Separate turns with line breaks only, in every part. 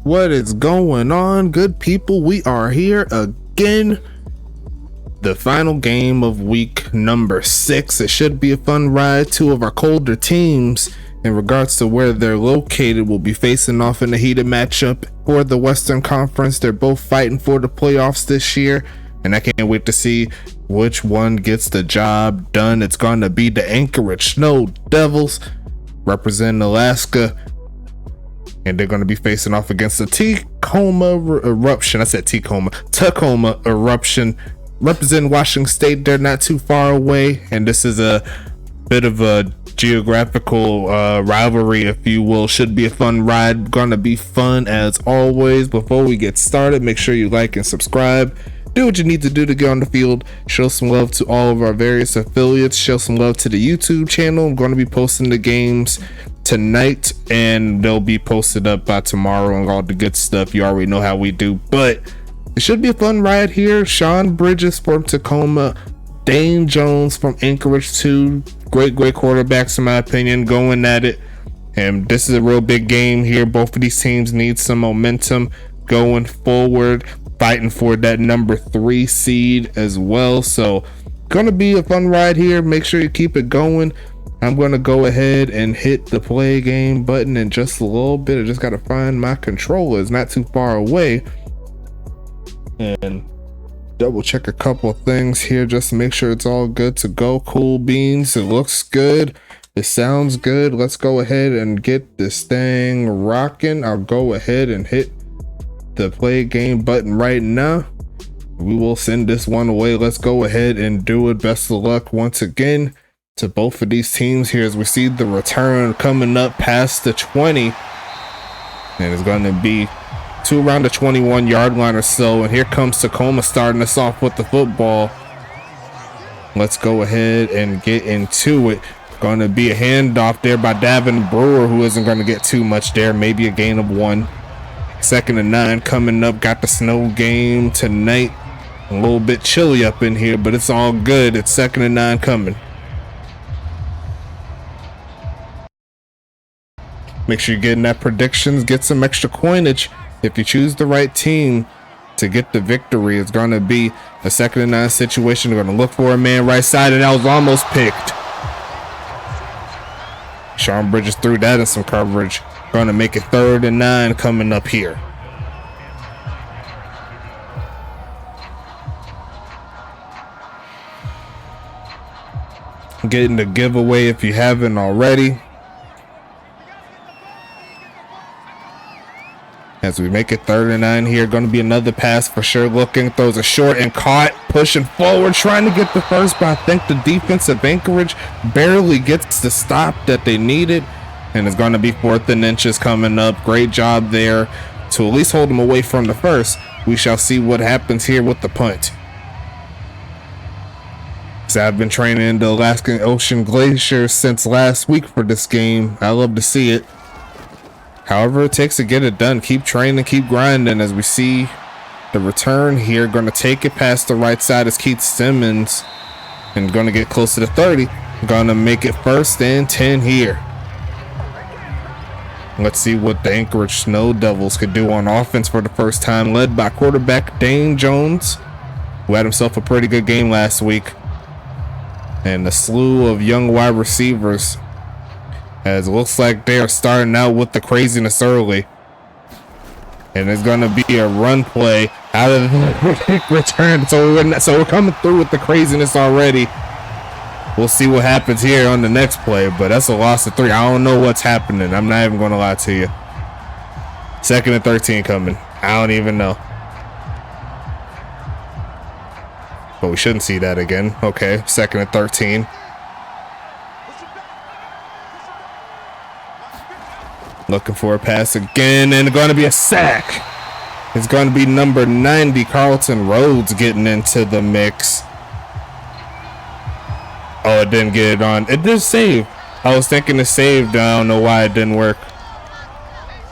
What is going on, good people? We are here again. The final game of week number 6. It should be a fun ride. Two of our colder teams, in regards to where they're located, will be facing off in a heated matchup for the Western Conference. They're both fighting for the playoffs this year, and I can't wait to see which one gets the job done. It's going to be the Anchorage Snow Devils representing Alaska, and they're going to be facing off against the Tacoma Eruption. I said Tacoma Eruption representing Washington State. They're not too far away, and this is a bit of a geographical rivalry, if you will. Should be a fun ride. Gonna be fun as always. Before we get started, make sure you like and subscribe. Do what you need to do to get on the field. Show some love to all of our various affiliates. Show some love to the YouTube channel. I'm going to be posting the games tonight, and they'll be posted up by tomorrow and all the good stuff. You already know how we do, but it should be a fun ride here. Sean Bridges from Tacoma, Dane Jones from Anchorage, two great quarterbacks in my opinion, going at it. And this is a real big game here. Both of these teams need some momentum going forward, fighting for that number 3 seed as well. So gonna be a fun ride here. Make sure you keep it going. I'm gonna go ahead and hit the play game button in just a little bit. I just gotta find my controller. It's not too far away, and double check a couple of things here just to make sure it's all good to go. Cool beans. It looks good. It sounds good. Let's go ahead and get this thing rocking. I'll go ahead and hit the play game button right now. We will send this one away. Let's go ahead and do it. Best of luck once again to both of these teams here as we see the return coming up past the 20, and it's going to be to around the 21-yard line or so. And here comes Tacoma starting us off with the football. Let's go ahead and get into it. Going to be a handoff there by Davin Brewer, who isn't going to get too much there, maybe a gain of 1. 2nd and 9 coming up. Got the snow game tonight. A little bit chilly up in here, but it's all good. It's 2nd and 9 coming. Make sure you're getting that predictions. Get some extra coinage if you choose the right team to get the victory. It's going to be a 2nd and 9 situation. They're going to look for a man right side, and that was almost picked. Sean Bridges threw that in some coverage. Going to make it 3rd and 9 coming up here. Getting the giveaway if you haven't already. As we make it 3rd and 9 here, going to be another pass for sure. Looking, throws a short and caught, pushing forward, trying to get the first, but I think the defense of Anchorage barely gets the stop that they needed. And it's going to be 4th and inches coming up. Great job there to at least hold them away from the first. We shall see what happens here with the punt. So I've been training in the Alaskan Ocean Glacier since last week for this game. I love to see it. However it takes to get it done. Keep training, keep grinding. As we see the return here, going to take it past the right side as Keith Simmons, and going to get close to the 30. Going to make it 1st and 10 here. Let's see what the Anchorage Snow Devils could do on offense for the first time, led by quarterback Dane Jones, who had himself a pretty good game last week, and a slew of young wide receivers, as it looks like they are starting out with the craziness early. And it's going to be a run play out of the return. So we're coming through with the craziness already. We'll see what happens here on the next play, but that's a loss of 3. I don't know what's happening. I'm not even going to lie to you. 2nd and 13 coming. I don't even know. But we shouldn't see that again. Okay, 2nd and 13. Looking for a pass again, and going to be a sack. It's going to be number 90, Carlton Rhodes, getting into the mix. Oh, it didn't get it on. It did save. I was thinking it saved. I don't know why it didn't work.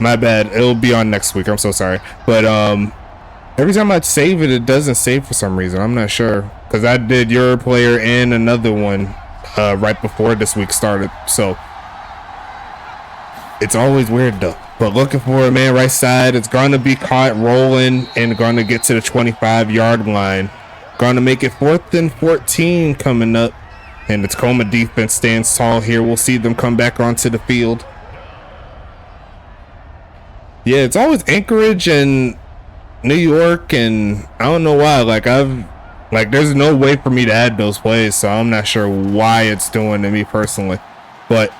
My bad. It'll be on next week. I'm so sorry. But every time I save it, it doesn't save for some reason. I'm not sure. Because I did your player and another one right before this week started. So It's always weird though. But looking for a man right side. It's going to be caught rolling and going to get to the 25-yard line. Going to make it 4th and 14 coming up. And the Tacoma defense stands tall here. We'll see them come back onto the field. Yeah, it's always Anchorage and New York, and I don't know why. There's no way for me to add those plays, so I'm not sure why it's doing to me personally. But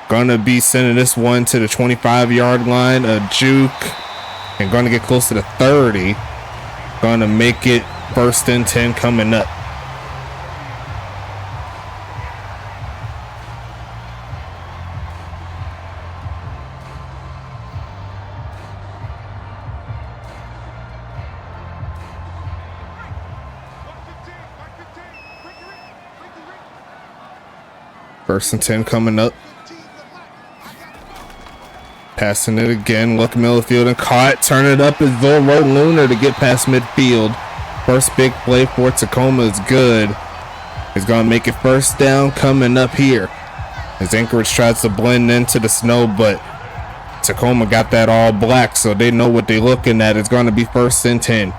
gonna be sending this one to the 25-yard line, a juke, and gonna get close to the 30. Gonna make it 1st and 10 coming up. First and 10 coming up. Passing it again. Look middle of the field and caught. Turn it up as Zorro Lunar to get past midfield. First big play for Tacoma is good. He's going to make it 1st down coming up here. As Anchorage tries to blend into the snow, but Tacoma got that all black, so they know what they're looking at. It's going to be 1st and 10.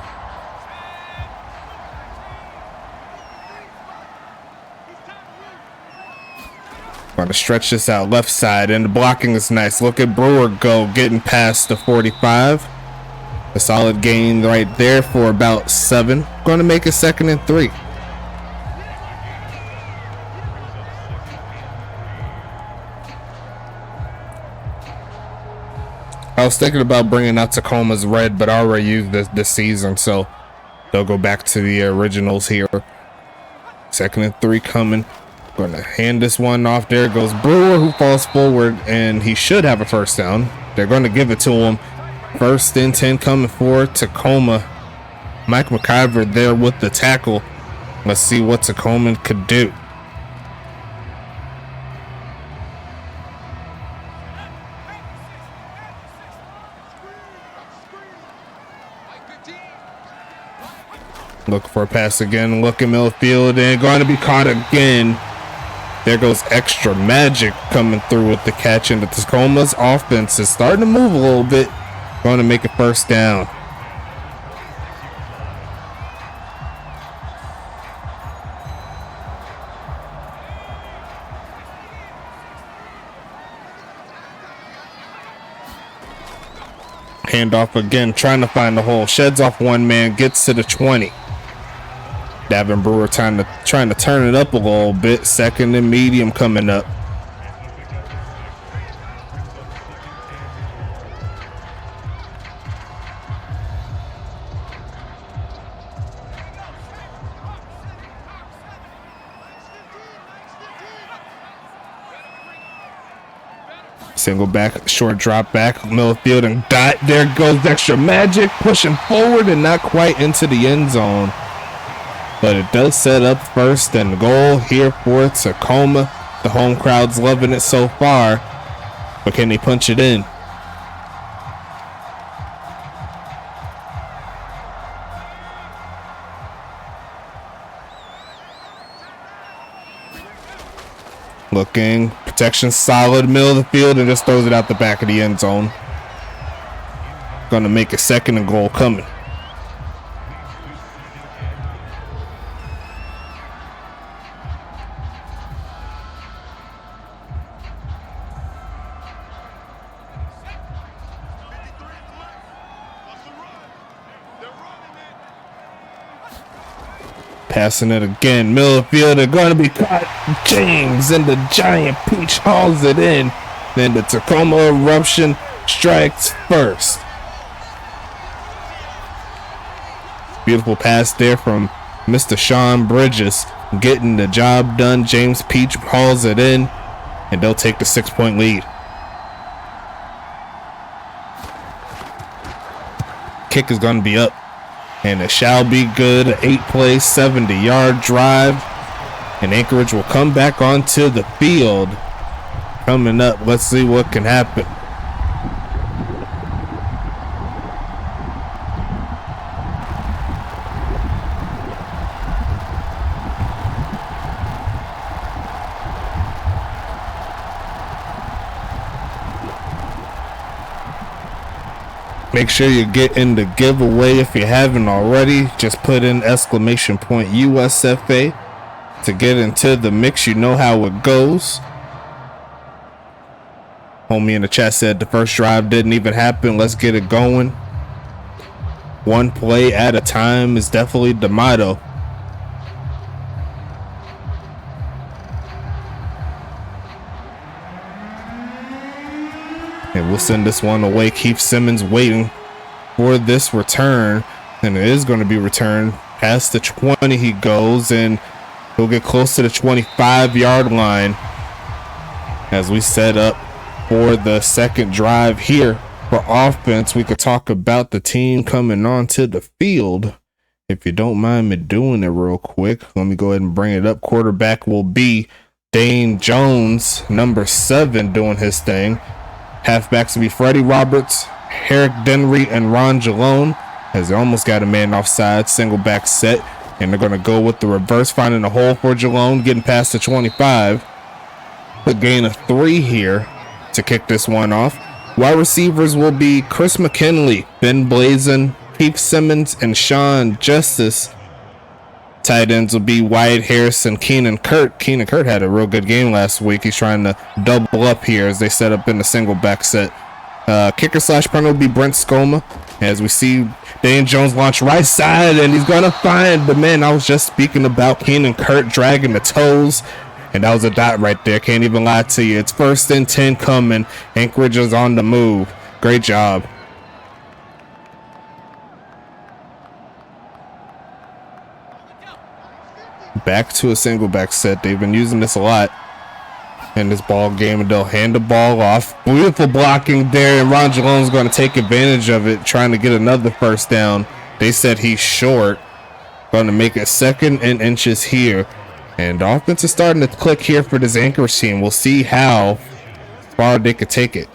Going to stretch this out left side, and the blocking is nice. Look at Brewer go, getting past the 45. A solid gain right there for about 7. Going to make it 2nd and 3. I was thinking about bringing out Tacoma's red, but I already used this season, so they'll go back to the originals here. 2nd and 3 coming. Going to hand this one off. There goes Brewer, who falls forward, and he should have a 1st down. They're going to give it to him. 1st and 10 coming for Tacoma. Mike McIver there with the tackle. Let's see what Tacoma could do. Looking for a pass again. Looking middle field and going to be caught again. There goes extra magic coming through with the catch, and the Tacoma's offense is starting to move a little bit. Going to make it 1st down. Handoff again, trying to find the hole. Sheds off one man, gets to the 20. Davin Brewer trying to turn it up a little bit. 2nd and medium coming up. Single back, short drop back, middle field, and dot. There goes extra magic, pushing forward and not quite into the end zone. But it does set up 1st and goal here for Tacoma. The home crowd's loving it so far, but can they punch it in? Looking, protection solid, middle of the field, and just throws it out the back of the end zone. Gonna make a 2nd and goal coming. Passing it again, middle of the field, they're going to be caught. James and the giant peach hauls it in. Then the Tacoma Eruption strikes first. Beautiful pass there from Mr. Sean Bridges, getting the job done. James Peach hauls it in, and they'll take the 6-point lead. Kick is going to be up. And it shall be good. 8-play, 70-yard drive. And Anchorage will come back onto the field. Coming up, let's see what can happen. Make sure you get in the giveaway if you haven't already. Just put in exclamation point USFA to get into the mix. You know how it goes. Homie in the chat said the first drive didn't even happen. Let's get it going. One play at a time is definitely the motto. And we'll send this one away. Keith Simmons waiting for this return. And it is going to be returned. Past the 20 he goes, and he'll get close to the 25-yard line as we set up for the second drive here for offense. We could talk about the team coming onto the field. If you don't mind me doing it real quick, let me go ahead and bring it up. Quarterback will be Dane Jones, number 7, doing his thing. Halfbacks will be Freddie Roberts, Eric Denry, and Ron Jalone, as they almost got a man offside. Single back set, and they're going to go with the reverse, finding a hole for Jalone, getting past the 25. A gain of 3 here to kick this one off. Wide receivers will be Chris McKinley, Ben Blazin, Keith Simmons, and Sean Justice. Tight ends will be Wyatt Harris and Keenan Kurt. Keenan Kurt had a real good game last week. He's trying to double up here as they set up in the single back set. Kicker slash punter will be Brent Skoma. As we see Dane Jones launch right side, and he's going to find the man I was just speaking about, Keenan Kurt, dragging the toes. And that was a dot right there. Can't even lie to you. It's 1st and 10 coming. Anchorage is on the move. Great job. Back to a single back set. They've been using this a lot in this ball game, and they'll hand the ball off. Beautiful blocking there, and Ron Jalone's going to take advantage of it, trying to get another first down. They said he's short. Going to make it 2nd and inches here. And the offense is starting to click here for this Anchorage team. We'll see how far they could take it.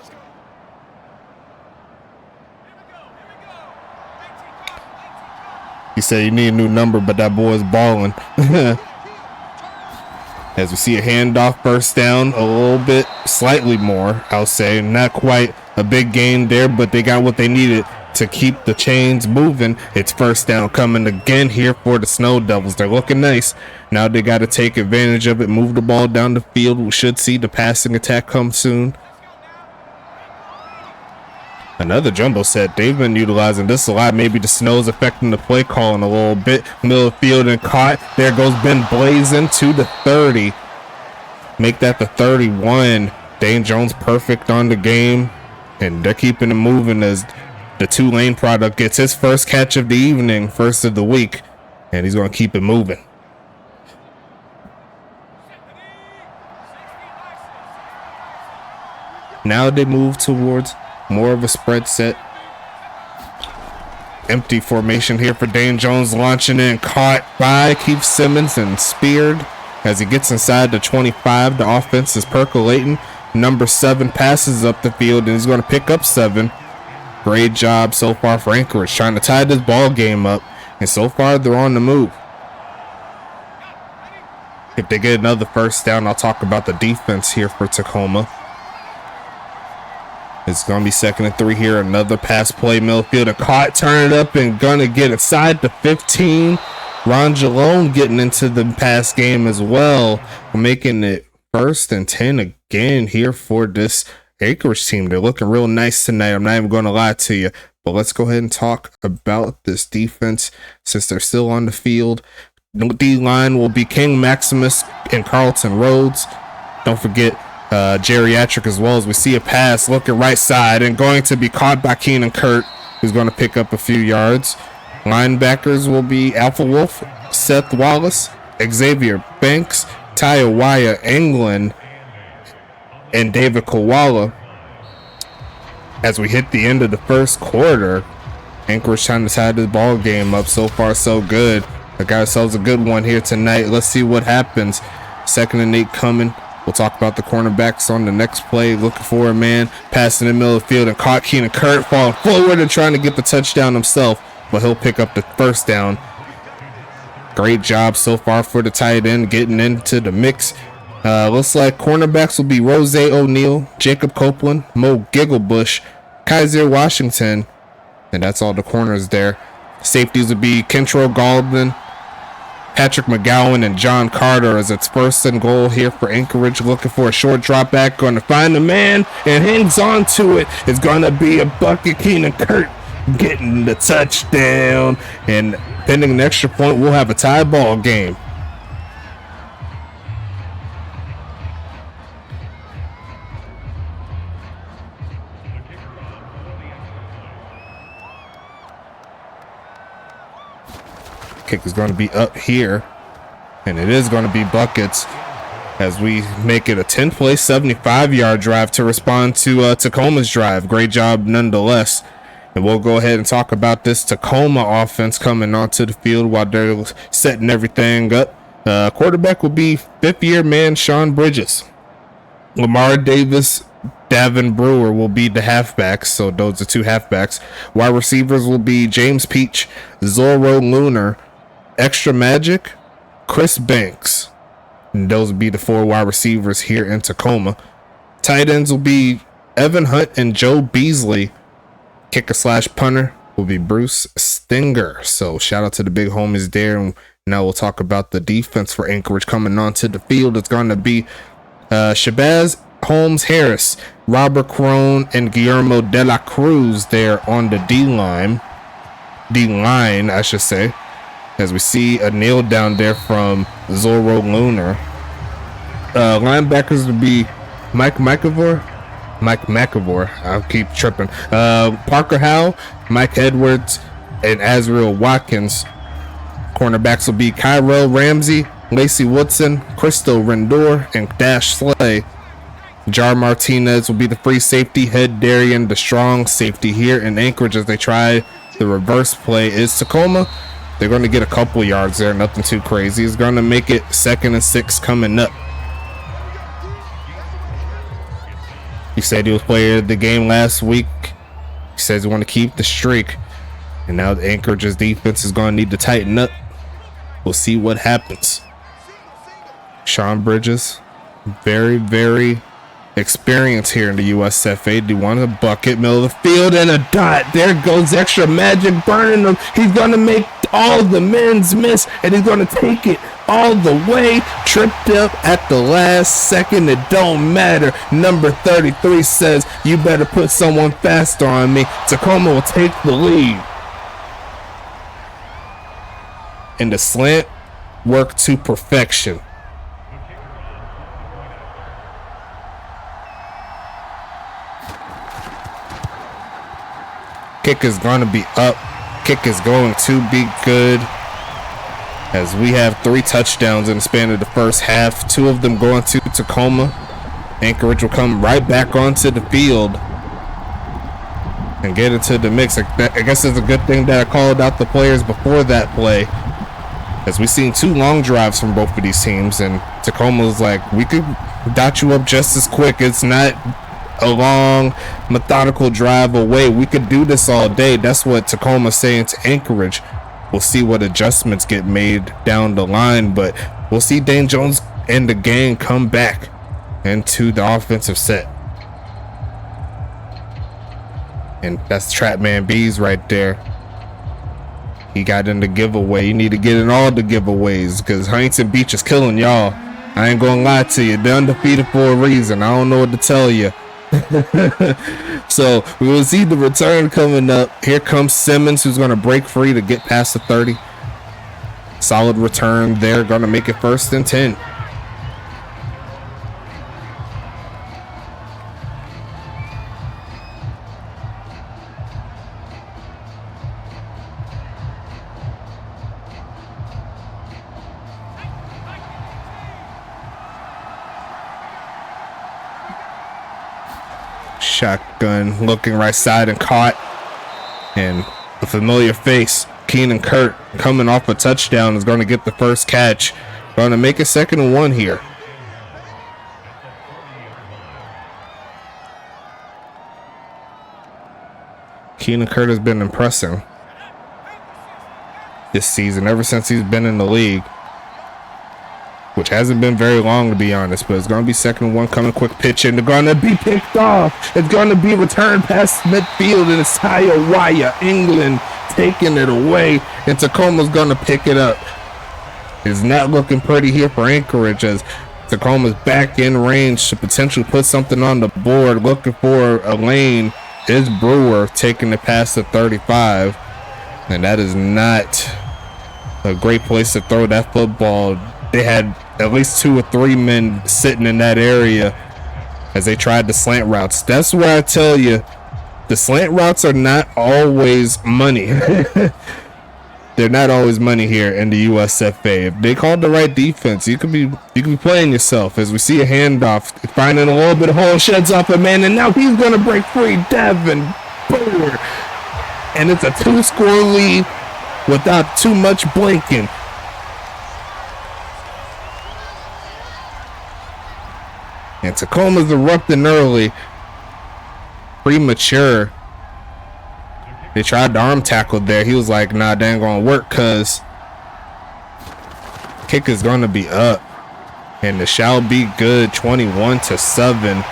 He said you need a new number, but that boy is balling. As we see a handoff, 1st down, a little bit, slightly more, I'll say. Not quite a big gain there, but they got what they needed to keep the chains moving. It's 1st down coming again here for the Snow Devils. They're looking nice. Now they got to take advantage of it, move the ball down the field. We should see the passing attack come soon. Another jumbo set. They've been utilizing this a lot. Maybe the snow's affecting the play calling a little bit. Middle of the field and caught. There goes Ben Blazin to the 30. Make that the 31. Dane Jones perfect on the game. And they're keeping it moving as the Tulane product gets his first catch of the evening, first of the week. And he's going to keep it moving. Now they move towards more of a spread set. Empty formation here for Dane Jones, launching in, caught by Keith Simmons and speared as he gets inside the 25. The offense is percolating. Number 7 passes up the field, and he's going to pick up 7. Great job so far for Anchorage, trying to tie this ball game up, and so far they're on the move. If they get another first down, I'll talk about the defense here for Tacoma. It's going to be 2nd and 3 here. Another pass play, middle field, a caught, turn it up, and going to get inside the 15. Ron Jalone getting into the pass game as well, making it 1st and 10 again here for this Anchorage team. They're looking real nice tonight. I'm not even going to lie to you, but let's go ahead and talk about this defense since they're still on the field. D-line will be King Maximus and Carlton Rhodes. Don't forget geriatric as well, as we see a pass looking right side and going to be caught by Keenan Kurt, who's going to pick up a few yards. Linebackers will be Alpha Wolf, Seth Wallace, Xavier Banks, Taiwaya England, and David Kowala. As we hit the end of the first quarter, Anchorage trying to tie this ball game up. So far so good. We got ourselves a good one here tonight. Let's see what happens. 2nd and 8 coming. We'll talk about the cornerbacks on the next play. Looking for a man, passing in the middle of the field, and caught Keenan Kurt falling forward and trying to get the touchdown himself, but he'll pick up the 1st down. Great job so far for the tight end getting into the mix. Looks like cornerbacks will be Rose O'Neal, Jacob Copeland, Mo Gigglebush, Kaiser Washington, And that's all the corners there. Safeties would be Kentrell Galdman, Patrick McGowan, and John Carter as it's 1st and goal here for Anchorage. Looking for a short drop back. Going to find the man and hangs on to it. It's going to be a bucket. Keenan Kurt getting the touchdown. And pending an extra point, we'll have a tie ball game. Kick is going to be up here, and it is going to be buckets as we make it a 10-play 75-yard drive to respond to Tacoma's drive. Great job nonetheless. And we'll go ahead and talk about this Tacoma offense coming onto the field while they're setting everything up. Quarterback will be 5th-year man Sean Bridges. Lamar Davis, Davin Brewer will be the halfbacks, so those are 2 halfbacks. Wide receivers will be James Peach, Zorro Lunar, Extra Magic, Chris Banks. And those will be the 4 wide receivers here in Tacoma. Tight ends will be Evan Hunt and Joe Beasley. Kicker/punter will be Bruce Stinger. So shout out to the big homies there. And now we'll talk about the defense for Anchorage coming onto the field. It's going to be Shabazz Holmes Harris, Robert Crone, and Guillermo de la Cruz there on the D-line. D-line, I should say. As we see a nail down there from Zorro Lunar. Linebackers would be Mike McAvoy. I'll keep tripping. Parker Howe, Mike Edwards, and Azriel Watkins. Cornerbacks will be Kyrell Ramsey, Lacey Woodson, Crystal Rendor, and Dash Slay. Jar Martinez will be the free safety. Head Darian, the strong safety here in Anchorage as they try the reverse play. Is Tacoma. They're going to get a couple yards there, nothing too crazy. It's going to make it 2nd and 6 coming up. He said he was player of the game last week. He says he want to keep the streak. And now the Anchorage's defense is going to need to tighten up. We'll see what happens. Sean Bridges, very, very experienced here in the USFA. Do want a bucket, middle of the field, and a dot. There goes Extra Magic burning them. He's going to make all the men's miss, and he's going to take it all the way. Tripped up at the last second. It don't matter. Number 33 says, you better put someone faster on me. Tacoma will take the lead. And the slant worked to perfection. Kick is going to be up. Kick is going to be good. As we have 3 touchdowns in the span of the first half. 2 of them going to Tacoma. Anchorage will come right back onto the field and get into the mix. I guess it's a good thing that I called out the players before that play, as we've seen 2 long drives from both of these teams, and Tacoma was like, we could dot you up just as quick. It's not a long methodical drive away. We could do this all day. That's what Tacoma's saying to Anchorage. We'll see what adjustments get made down the line, but we'll see Dane Jones and the gang come back into the offensive set. And that's Trapman Bees right there. He got in the giveaway. You need to get in all the giveaways because Huntington Beach is killing y'all. I ain't gonna lie to you. They're undefeated for a reason. I don't know what to tell you. So we will see the return coming up. Here comes Simmons, who's going to break free to get past the 30. Solid return there. Going to make it 1st and 10. Shotgun looking right side and caught. And a familiar face, Keenan Kurt, coming off a touchdown, is going to get the first catch. Going to make it 2nd and 1 here. Keenan Kurt has been impressing this season ever since he's been in the league. which hasn't been very long to be honest, but it's going to be 2nd and 1 coming, quick pitch, and they're going to be picked off. It's going to be returned past midfield, and it's Hiawatha, England, taking it away, and Tacoma's going to pick it up. It's not looking pretty here for Anchorage as Tacoma's back in range to potentially put something on the board, looking for a lane. Is Brewer taking it past the 35, and that is not a great place to throw that football. They had at least 2 or 3 men sitting in that area as they tried the slant routes. That's where I tell you, the slant routes are not always money. They're not always money here in the USFA. If they called the right defense, you could be playing yourself. As we see a handoff, finding a little bit of hole, sheds off a man, and now he's gonna break free. Devin Brewer, and it's a 2-score lead without too much blinking. And Tacoma's erupting early. Premature. They tried the arm tackle there. He was like, nah, that ain't gonna work because kick is gonna be up. And it shall be good, 21-7.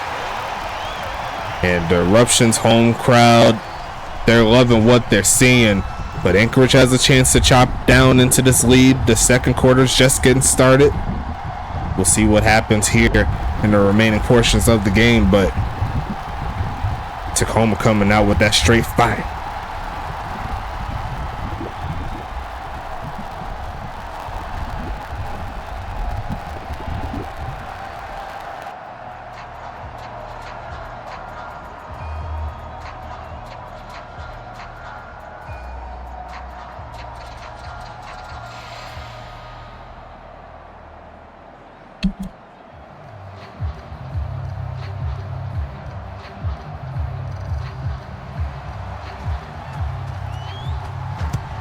And the Eruption's home crowd, they're loving what they're seeing. But Anchorage has a chance to chop down into this lead. The second quarter's just getting started. We'll see what happens here in the remaining portions of the game, but Tacoma coming out with that straight fight.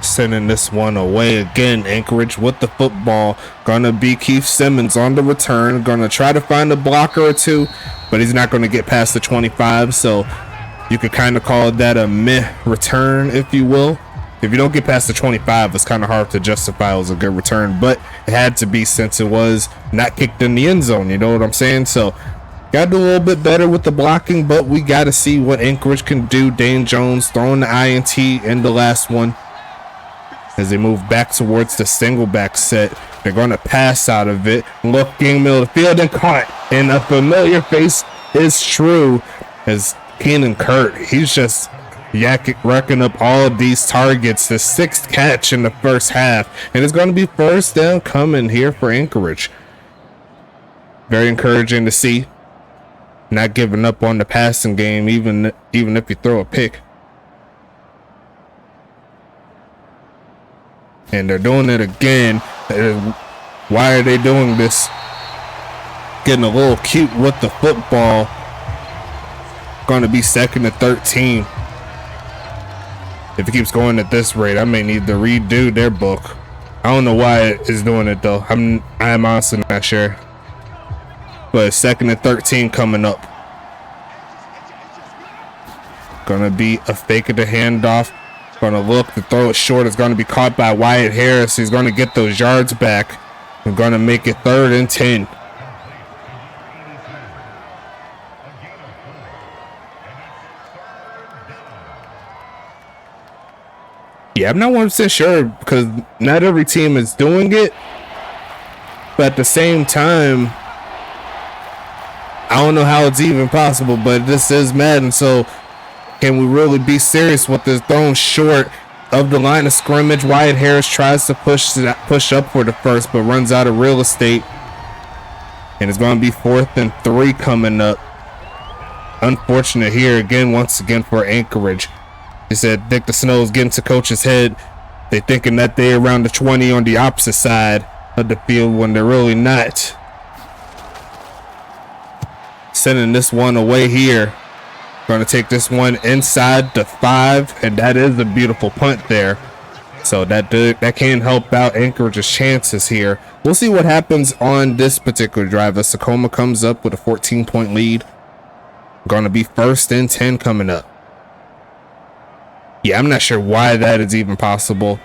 Sending this one away again. Anchorage with the football. Gonna be Keith Simmons on the return. Gonna try to find a blocker or two, but he's not gonna get past the 25. So you could kind of call that a meh return, if you will. If you don't get past the 25, it's kind of hard to justify it as a good return, but it had to be since it was not kicked in the end zone. You know what I'm saying? So got to do a little bit better with the blocking, but we got to see what Anchorage can do. Dane Jones throwing the INT in the last one. As they move back towards the single back set, they're going to pass out of it. Looking middle of the field and caught. And a familiar face is true as Keenan Kurt. He's just racking up all of these targets. The 6th catch in the first half. And it's going to be first down coming here for Anchorage. Very encouraging to see. Not giving up on the passing game, even if you throw a pick. And they're doing it again. Why are they doing this? Getting a little cute with the football. Going to be 2nd and 13. If it keeps going at this rate, I may need to redo their book. I don't know why it is doing it though. I'm honestly not sure. But 2nd and 13 coming up. Gonna be a fake of the handoff. Gonna look to throw it short. It's gonna be caught by Wyatt Harris. He's gonna get those yards back. We're gonna make it 3rd and 10. Yeah, I'm not 100% sure because not every team is doing it. But at the same time, I don't know how it's even possible, but this is Madden, so can we really be serious with this thrown short of the line of scrimmage? Wyatt Harris tries to push up for the first, but runs out of real estate. And it's going to be 4th and 3 coming up. Unfortunate here again, once again for Anchorage. He said, Dick the Snow's getting to coach's head. They thinking that they're around the 20 on the opposite side of the field when they're really not. Sending this one away here. Going to take this one inside the 5, and that is a beautiful punt there. So that can help out Anchorage's chances here. We'll see what happens on this particular drive as Tacoma comes up with a 14-point lead. Going to be 1st and 10 coming up. Yeah, I'm not sure why that is even possible.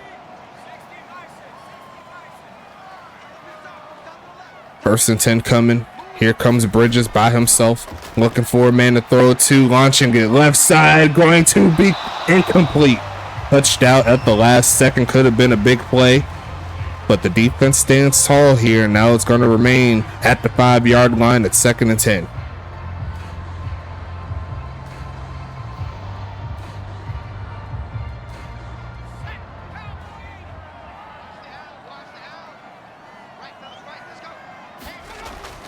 First and 10 coming. Here comes Bridges by himself, looking for a man to throw it to, launching it left side, going to be incomplete. Touched out at the last second, could have been a big play, but the defense stands tall here. Now it's going to remain at the 5-yard line at 2nd and 10.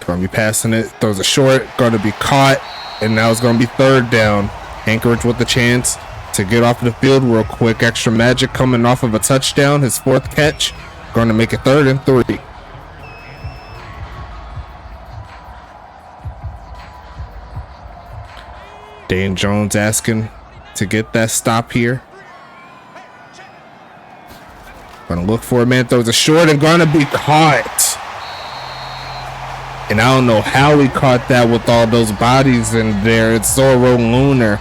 Going to be passing it, throws a short, going to be caught, and now it's going to be 3rd down. Anchorage with the chance to get off the field real quick. Extra Magic coming off of a touchdown, his 4th catch. Going to make it 3rd and 3. Dane Jones asking to get that stop here. Going to look for a man, throws a short, and going to be caught. And I don't know how he caught that with all those bodies in there. It's Zorro Lunar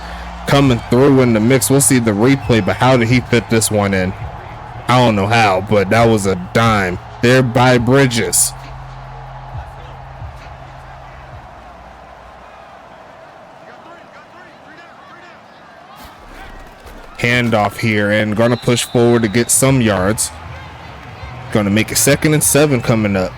coming through in the mix. We'll see the replay, but how did he fit this one in? I don't know how, but that was a dime there by Bridges. Handoff here and going to push forward to get some yards. Going to make it 2nd and 7 coming up.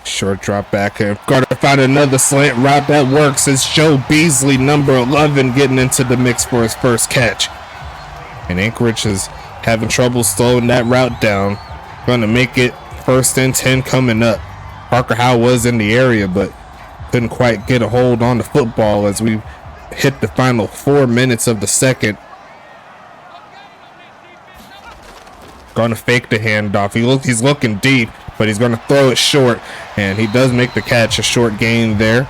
Short drop back here. Got to find another slant route that works. It's Joe Beasley, number 11, getting into the mix for his first catch. And Anchorage is having trouble slowing that route down. Going to make it 1st and 10 coming up. Parker Howe was in the area, but couldn't quite get a hold on the football as we hit the final 4 minutes of the second. Going to fake the handoff. He's looking deep, but he's going to throw it short, and he does make the catch. A short gain there.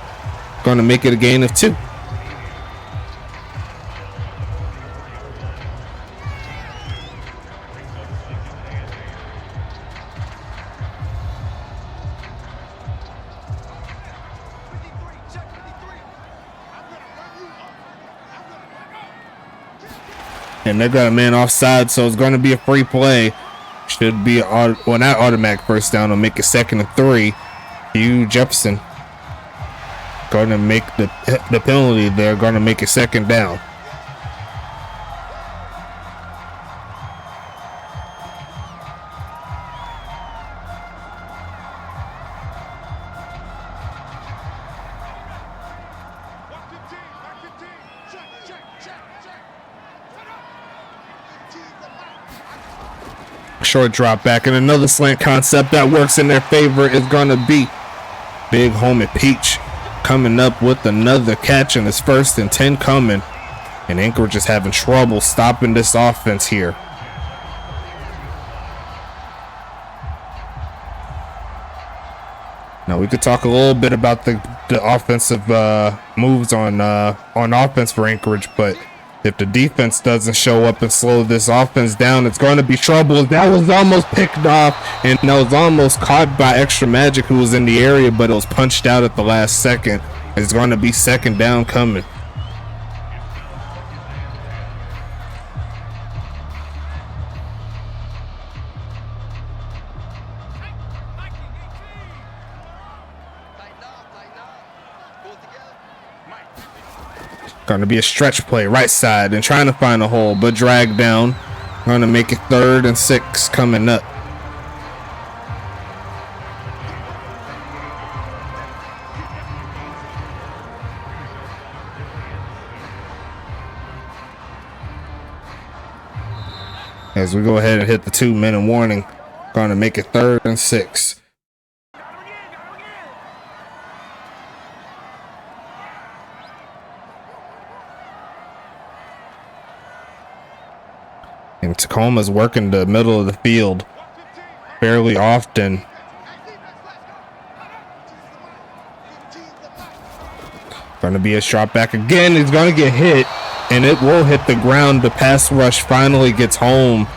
Going to make it a gain of 2. And they got a man offside, so it's going to be a free play. Should be, not automatic first down. Will make it 2nd and 3. Hugh Jefferson going to make the penalty there. Going to make it 2nd down. Short drop back and another slant concept that works in their favor is going to be Big Homie Peach coming up with another catch, and his 1st and 10 coming. And Anchorage is having trouble stopping this offense here. Now we could talk a little bit about the offensive moves on offense for Anchorage, but if the defense doesn't show up and slow this offense down, it's going to be trouble. That was almost picked off, and that was almost caught by Extra Magic, who was in the area, but it was punched out at the last second. It's going to be 2nd down coming. Going to be a stretch play right side and trying to find a hole, but dragged down. Going to make it 3rd and 6 coming up. As we go ahead and hit the 2-minute warning, going to make it 3rd and 6. And Tacoma's working the middle of the field fairly often. Going to be a shot back again. He's going to get hit, and it will hit the ground. The pass rush finally gets home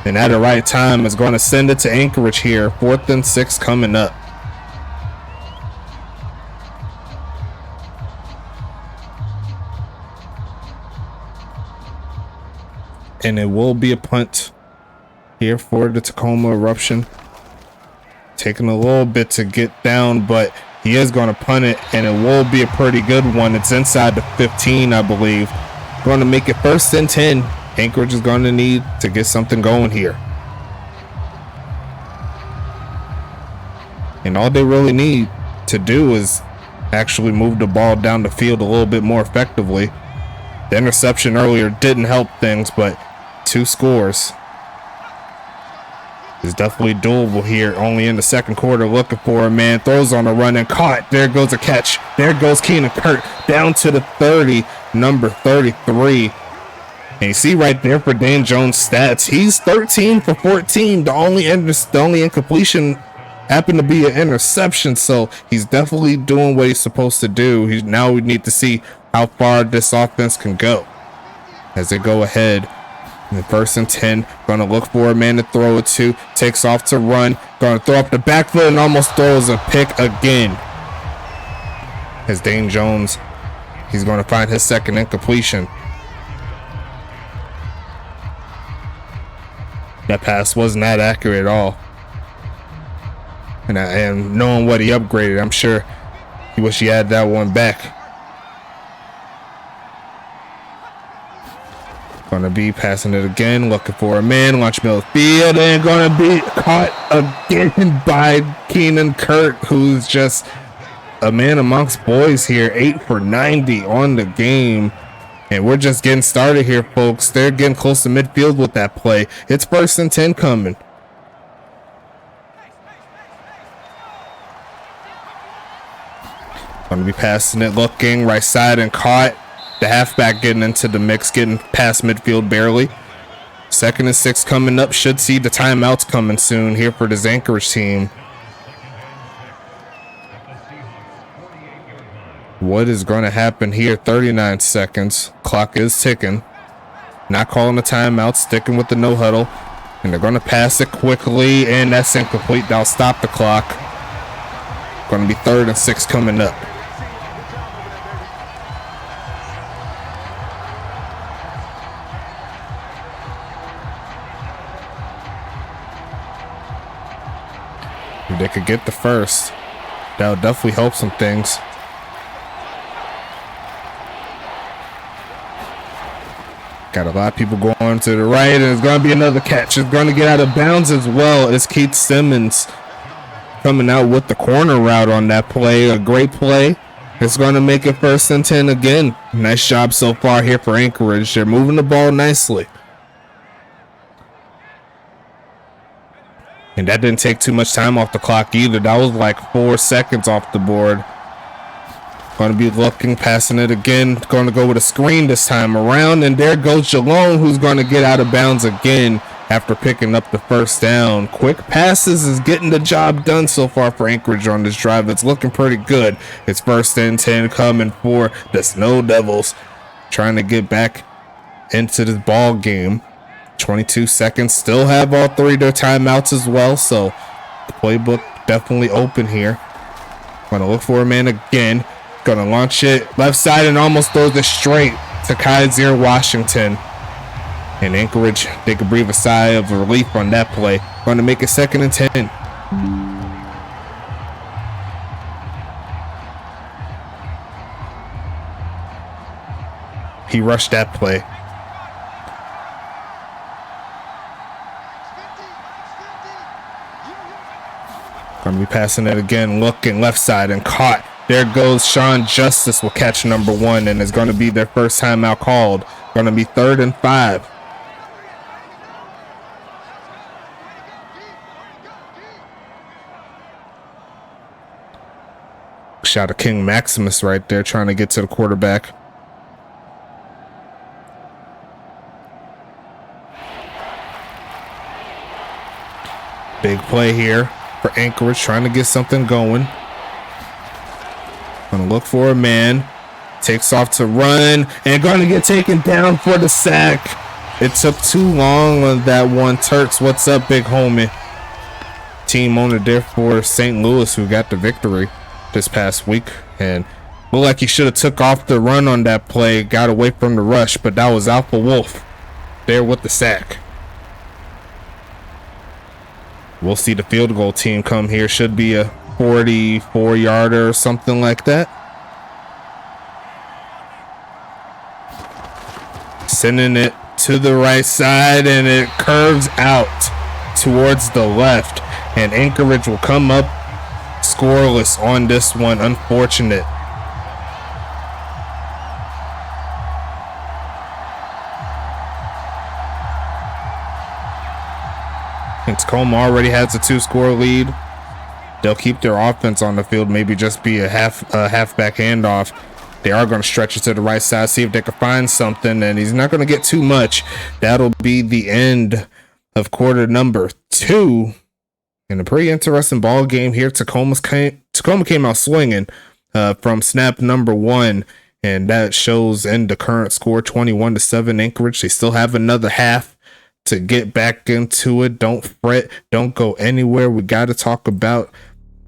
And at the right time is going to send it to Anchorage here. 4th and 6 coming up. And it will be a punt here for the Tacoma Eruption. Taking a little bit to get down, but he is going to punt it, and it will be a pretty good one. It's inside the 15, I believe. Going to make it 1st and 10. Anchorage is going to need to get something going here. And all they really need to do is actually move the ball down the field a little bit more effectively. The interception earlier didn't help things, but 2 scores is definitely doable here. Only in the 2nd quarter, looking for a man, throws on a run and caught. There goes a catch. There goes Keenan Kurt down to the 30, number 33. And you see right there for Dan Jones' stats, he's 13 for 14. The only incompletion happened to be an interception, so he's definitely doing what he's supposed to do. Now we need to see how far this offense can go as they go ahead. In 1st and 10, going to look for a man to throw it to. Takes off to run. Going to throw up the back foot and almost throws a pick again. As Dane Jones, he's going to find his 2nd incompletion. That pass wasn't that accurate at all. And knowing what he upgraded, I'm sure he wish he had that one back. Going to be passing it again, looking for a man, launch middle of the field, and going to be caught again by Keenan Kurt, who's just a man amongst boys here. 8 for 90 on the game. And we're just getting started here, folks. They're getting close to midfield with that play. It's 1st and 10 coming. Going to be passing it, looking right side and caught. The halfback getting into the mix, getting past midfield barely. 2nd and 6 coming up. Should see the timeouts coming soon here for this Anchorage team. What is going to happen here? 39 seconds. Clock is ticking. Not calling a timeout, sticking with the no huddle. And they're going to pass it quickly, and that's incomplete. That'll stop the clock. Going to be 3rd and 6 coming up. If they could get the first, that would definitely help some things. Got a lot of people going to the right, and it's going to be another catch. It's going to get out of bounds as well. As Keith Simmons coming out with the corner route on that play. A great play. It's going to make it 1st and 10 again. Nice job so far here for Anchorage. They're moving the ball nicely. And that didn't take too much time off the clock either. That was like 4 seconds off the board. Going to be looking, passing it again. Going to go with a screen this time around. And there goes Jalone, who's going to get out of bounds again after picking up the 1st down. Quick passes is getting the job done so far for Anchorage on this drive. It's looking pretty good. It's 1st and 10 coming for the Snow Devils, trying to get back into this ball game. 22 seconds. Still have all 3 of their timeouts as well, so the playbook definitely open here. Going to look for a man again. Going to launch it left side and almost throws it straight to Kaiser Washington. And Anchorage, they could breathe a sigh of relief on that play. Going to make it 2nd and 10. He rushed that play. Going to be passing it again, looking left side and caught. There goes Sean Justice will catch number 1, and it's going to be their first timeout called. Going to be 3rd and 5. Shout to King Maximus right there, trying to get to the quarterback. Big play here for Anchorage, trying to get something going. Gonna look for a man. Takes off to run and going to get taken down for the sack. It took too long on that one. Turks, what's up, big homie? Team owner there for St. Louis, who got the victory this past week, and looked like he should have took off the run on that play, got away from the rush, but that was Alpha Wolf there with the sack. We'll see the field goal team come here. Should be a 44-yarder or something like that. Sending it to the right side, and it curves out towards the left, and Anchorage will come up scoreless on this one. Unfortunate. And Tacoma already has a 2-score lead. They'll keep their offense on the field, maybe just be a halfback handoff. They are going to stretch it to the right side, see if they can find something, and he's not going to get too much. That'll be the end of quarter number 2. In a pretty interesting ball game here. Tacoma came out swinging from snap number 1, and that shows in the current score, 21-7 Anchorage. They still have another half to get back into it. Don't fret. Don't go anywhere. We got to talk about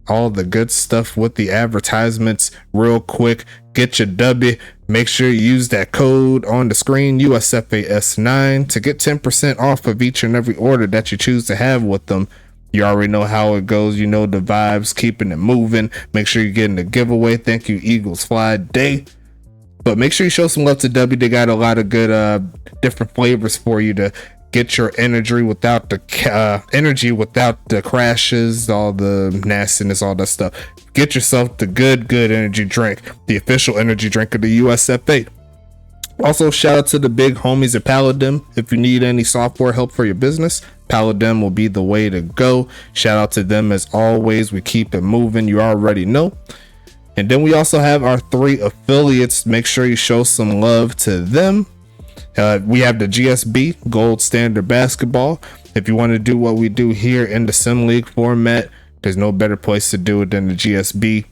all the good stuff with the advertisements real quick. Get your W. Make sure you use that code on the screen, USFA S9, to get 10% off of each and every order that you choose to have with them. You already know how it goes. You know the vibes, keeping it moving. Make sure you're getting the giveaway. Thank you, Eagles Fly Day. But make sure you show some love to W. They got a lot of good different flavors for you to get your energy without the crashes, all the nastiness, all that stuff. Get yourself the good energy drink, the official energy drink of the USFA. Also, shout out to the big homies at Paladin. If you need any software help for your business, Paladin will be the way to go. Shout out to them as always. We keep it moving. You already know. And then we also have our 3 affiliates. Make sure you show some love to them. We have the GSB, Gold Standard Basketball. If you want to do what we do here in the Sim League format, there's no better place to do it than the GSB.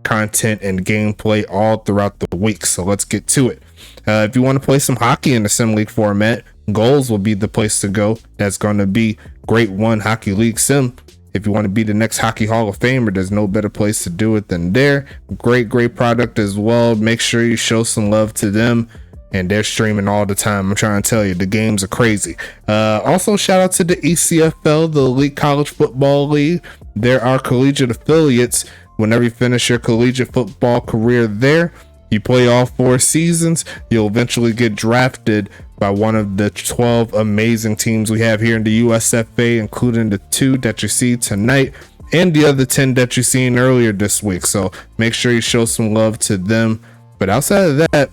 Content and gameplay all throughout the week. So let's get to it. If you want to play some hockey in the Sim League format, Goals will be the place to go. That's going to be Grade 1 Hockey League Sim. If you want to be the next Hockey Hall of Famer, there's no better place to do it than there. Great product as well. Make sure you show some love to them. And they're streaming all the time. I'm trying to tell you, the games are crazy. Also, shout out to the ECFL, the Elite College Football League. There are collegiate affiliates. Whenever you finish your collegiate football career there, you play all 4 seasons, you'll eventually get drafted by one of the 12 amazing teams we have here in the USFA, including the 2 that you see tonight and the other 10 that you seen earlier this week. So make sure you show some love to them. But outside of that,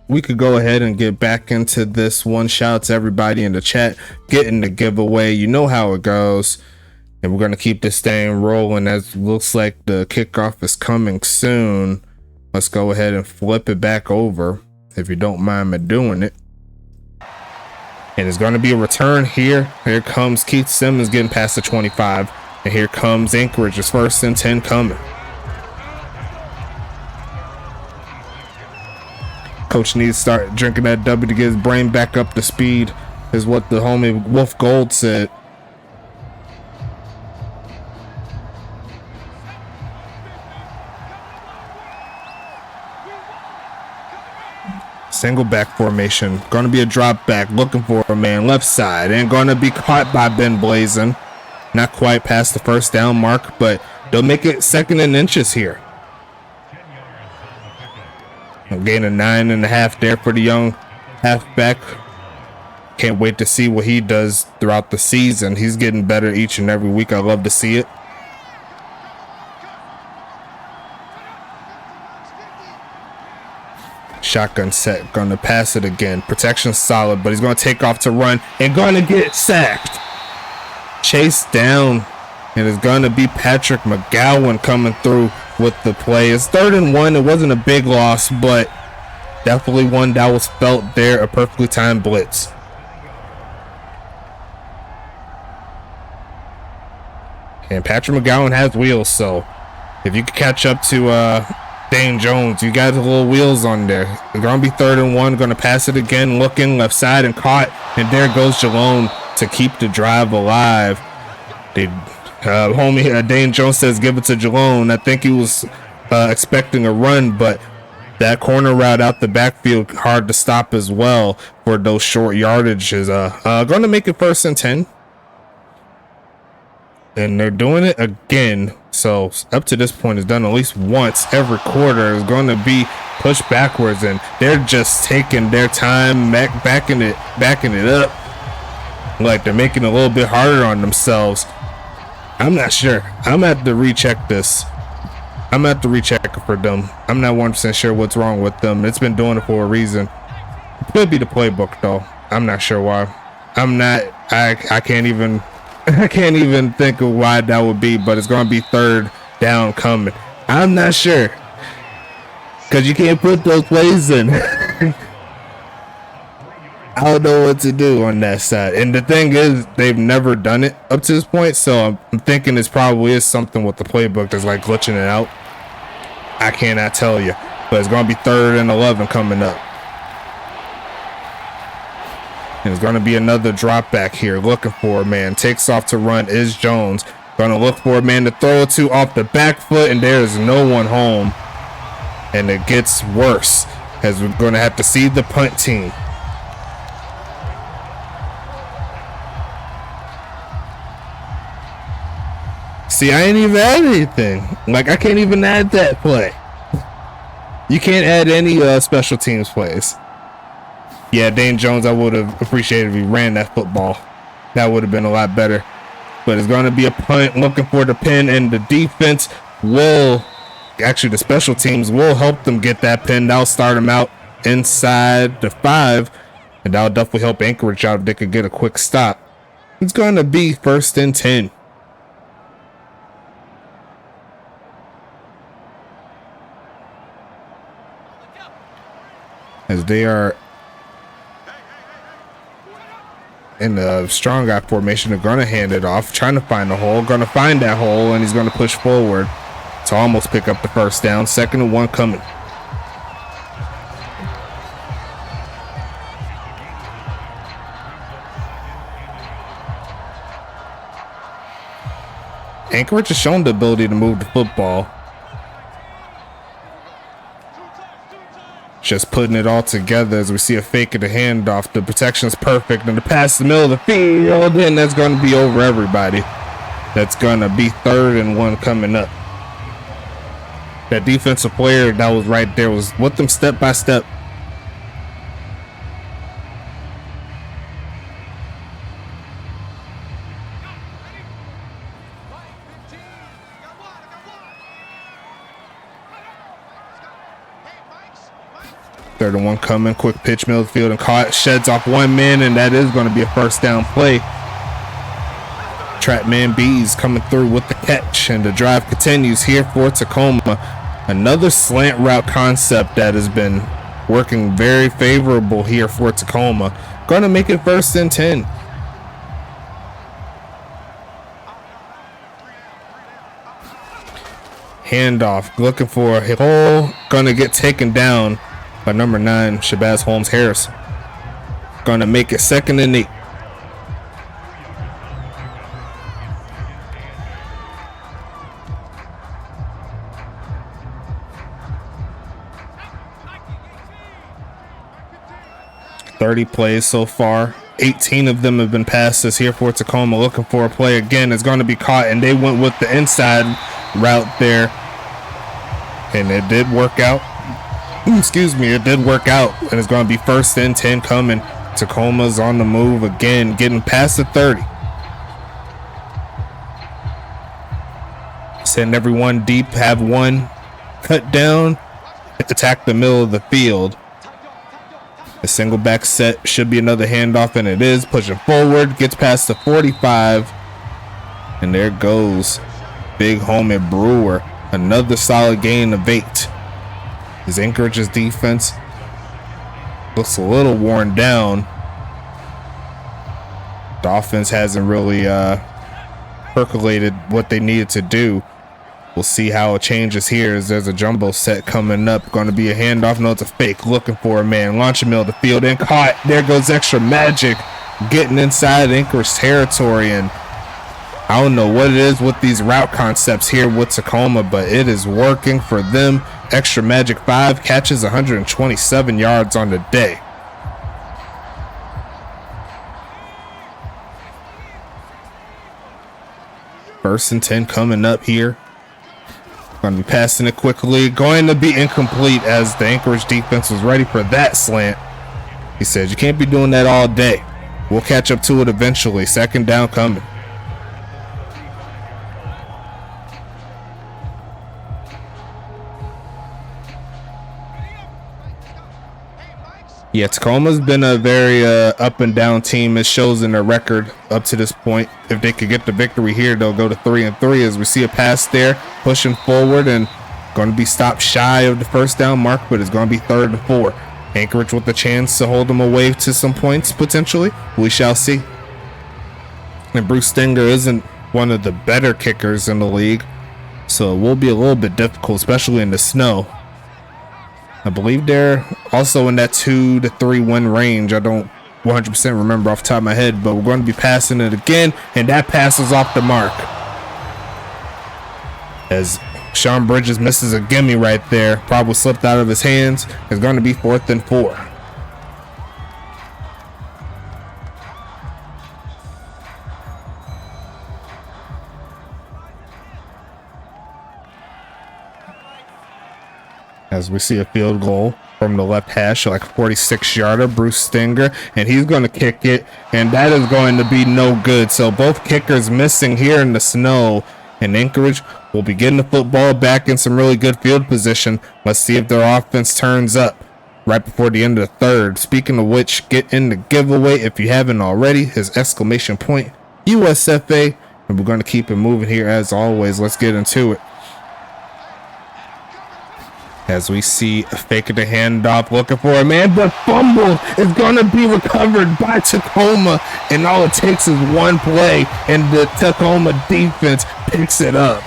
we could go ahead and get back into this one. Shout out to everybody in the chat getting the giveaway. You know how it goes. And we're going to keep this thing rolling as it looks like the kickoff is coming soon. Let's go ahead and flip it back over, if you don't mind me doing it. And it's going to be a return here. Here comes Keith Simmons getting past the 25. And here comes Anchorage's 1st and 10 coming. Coach needs to start drinking that W to get his brain back up to speed, is what the homie Wolf Gold said. Single back formation. Going to be a drop back. Looking for a man left side. And going to be caught by Ben Blazin. Not quite past the 1st down mark, but they'll make it 2nd and inches here. Gain a 9.5 there for the young halfback. Can't wait to see what he does throughout the season. He's getting better each and every week. I love to see it. Shotgun set. Going to pass it again. Protection solid, but he's going to take off to run and going to get sacked. Chased down. And it's going to be Patrick McGowan coming through with the play. It's 3rd and 1. It wasn't a big loss, but definitely one that was felt there. A perfectly timed blitz. And Patrick McGowan has wheels, so if you could catch up to Dane Jones, you got the little wheels on there. It's gonna be 3rd and 1. Gonna pass it again, looking left side and caught. And there goes Jalone to keep the drive alive. Dane Jones says give it to Jalone. I think he was expecting a run, but that corner route out the backfield hard to stop as well for those short yardages. Gonna make it 1st and 10. And they're doing it again. So up to this point, it's done at least once every quarter. Is going to be pushed backwards, and they're just taking their time, backing it up, like they're making it a little bit harder on themselves. I'm not sure. I'm gonna have to recheck this. I'm gonna have to recheck it for them. I'm not 100% sure what's wrong with them. It's been doing it for a reason. It could be the playbook though. I'm not sure why. I can't even think of why that would be, but it's going to be 3rd down coming. I'm not sure, because you can't put those plays in. I don't know what to do on that side. And the thing is, they've never done it up to this point, so I'm thinking this probably is something with the playbook that's like glitching it out. I cannot tell you, but it's going to be 3rd and 11 coming up. And it's going to be another drop back here. Looking for a man. Takes off to run is Jones. Going to look for a man to throw it to off the back foot. And there is no one home. And it gets worse, as we're going to have to see the punt team. See, I ain't even add anything. Like, I can't even add that play. You can't add any special teams plays. Yeah, Dane Jones, I would have appreciated if he ran that football. That would have been a lot better. But it's going to be a punt, looking for the pin, and the defense will, actually the special teams will help them get that pin. That'll start them out inside the 5, and that'll definitely help Anchorage out if they could get a quick stop. It's going to be 1st and 10. As they are in the strong guy formation, they're going to hand it off, trying to find a hole, going to find that hole, and he's going to push forward to almost pick up the 1st down. 2nd and 1 coming. Anchorage has shown the ability to move the football. Just putting it all together as we see a fake of the handoff. The protection's perfect, and the pass in the middle of the field, and that's going to be over everybody. That's going to be 3rd and 1 coming up. That defensive player that was right there was with them step by step. Third and 1 coming, quick pitch, middle of the field, and caught, sheds off one man, and that is going to be a 1st down play. Trap man B's coming through with the catch, and the drive continues here for Tacoma. Another slant route concept that has been working very favorable here for Tacoma. Going to make it 1st and 10. Handoff, looking for a hole, going to get taken down by number 9, Shabazz Holmes-Harris. Going to make it 2nd and 8. $30 plays so far. 18 of them have been passes here for Tacoma. Looking for a play again. It's going to be caught, and they went with the inside route there. And it did work out. Excuse me, it did work out, and it's going to be 1st and 10 coming. Tacoma's on the move again, getting past the 30. Send everyone deep, have one cut down, attack the middle of the field. A single back set, should be another handoff, and it is. Pushing forward, gets past the 45, and there goes big homie Brewer. Another solid gain of 8. His Anchorage's defense looks a little worn down. The offense hasn't really percolated what they needed to do. We'll see how it changes here as there's a jumbo set coming up. Going to be a handoff. No, it's a fake. Looking for a man. Launch a middle of the field and caught. There goes Extra Magic getting inside Anchorage territory. And I don't know what it is with these route concepts here with Tacoma, but it is working for them. Extra Magic 5 catches 127 yards on the day. First and 10 coming up here. Going to be passing it quickly. Going to be incomplete as the Anchorage defense was ready for that slant. He says, you can't be doing that all day. We'll catch up to it eventually. Second down coming. Yeah, Tacoma's been a very up and down team. It shows in their record up to this point. If they could get the victory here, they'll go to 3-3 as we see a pass there, pushing forward and going to be stopped shy of the first down mark, but it's going to be 3rd and 4. Anchorage with the chance to hold them away to some points potentially. We shall see. And Bruce Stinger isn't one of the better kickers in the league, so it will be a little bit difficult, especially in the snow. I believe they're also in that 2 to 3 win range. I don't 100% remember off the top of my head, but we're going to be passing it again, and that pass is off the mark. As Sean Bridges misses a gimme right there, probably slipped out of his hands. It's going to be 4th and 4. As we see a field goal from the left hash, like a 46-yarder, Bruce Stinger, and he's going to kick it, and that is going to be no good. So both kickers missing here in the snow, and Anchorage will be getting the football back in some really good field position. Let's see if their offense turns up right before the end of the third. Speaking of which, get in the giveaway if you haven't already. His exclamation point, USFA, and we're going to keep it moving here as always. Let's get into it. As we see a fake of the handoff, looking for a man, but fumble is going to be recovered by Tacoma, and all it takes is one play, and the Tacoma defense picks it up.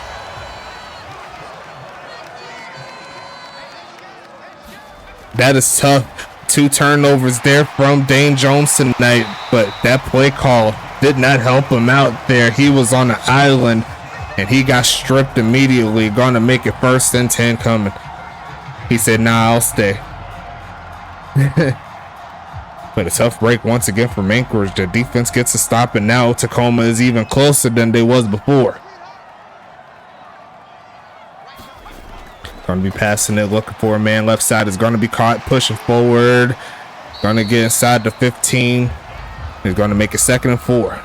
That is tough. 2 turnovers there from Dane Jones tonight, but that play call did not help him out there. He was on the island, and he got stripped immediately. Going to make it 1st and 10 coming. He said, nah, I'll stay. But a tough break once again from Anchorage. The defense gets a stop, and now Tacoma is even closer than they was before. Going to be passing it, looking for a man. Left side is going to be caught, pushing forward. Going to get inside the 15. He's going to make it 2nd and 4.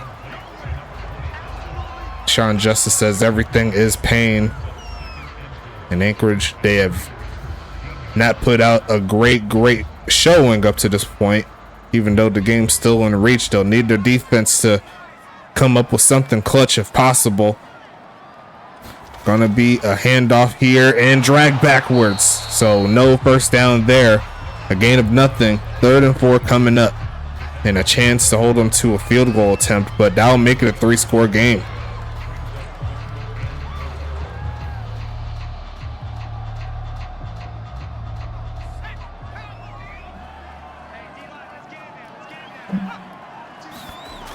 Sean Justice says everything is pain. In Anchorage, they have not put out a great showing up to this point. Even though the game's still in reach, they'll need their defense to come up with something clutch if possible. Gonna be a handoff here and drag backwards, so no first down there. A gain of nothing. 3rd and 4 coming up, and a chance to hold them to a field goal attempt, but that'll make it a 3-score game.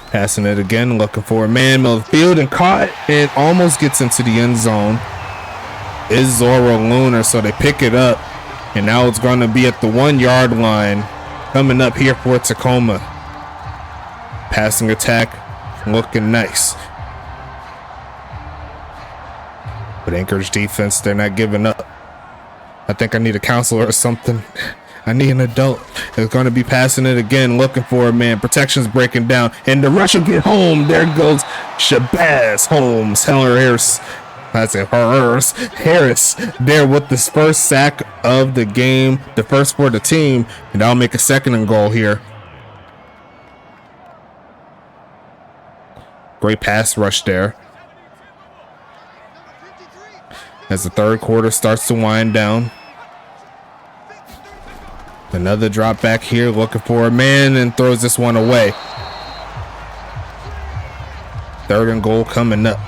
Passing it again, looking for a man, middle of the field, and caught. It almost gets into the end zone. Is Zorro Lunar, so they pick it up, and now it's going to be at the 1-yard line. Coming up here for Tacoma. Passing attack, looking nice. But Anchorage defense, they're not giving up. I think I need a counselor or something. I need an adult. They're going to be passing it again, looking for a man. Protection's breaking down, and the rush will get home. There goes Shabazz Holmes. Harris there with this first sack of the game, the first for the team, and I'll make a 2nd and goal here. Great pass rush there. As the 3rd quarter starts to wind down. Another drop back here, looking for a man, and throws this one away. 3rd and goal coming up.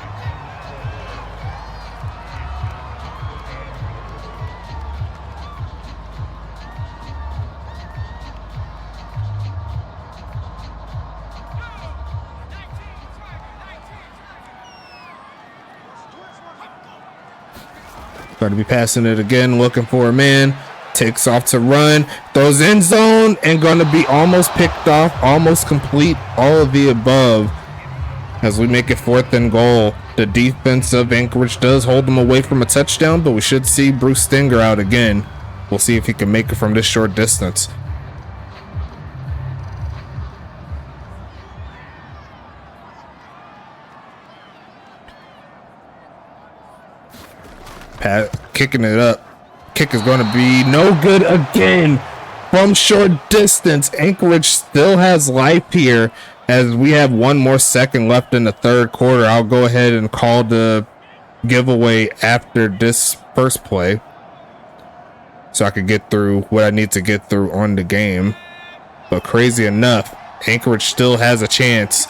Going to be passing it again, looking for a man. Takes off to run, throws end zone, and going to be almost picked off, almost complete, all of the above. As we make it 4th and goal, the defense of Anchorage does hold them away from a touchdown, but we should see Bruce Stinger out again. We'll see if he can make it from this short distance. Kicking it up. Kick is going to be no good again from short distance. Anchorage still has life here as we have 1 more second left in the 3rd quarter. I'll go ahead and call the giveaway after this first play so I can get through what I need to get through on the game. But crazy enough, Anchorage still has a chance.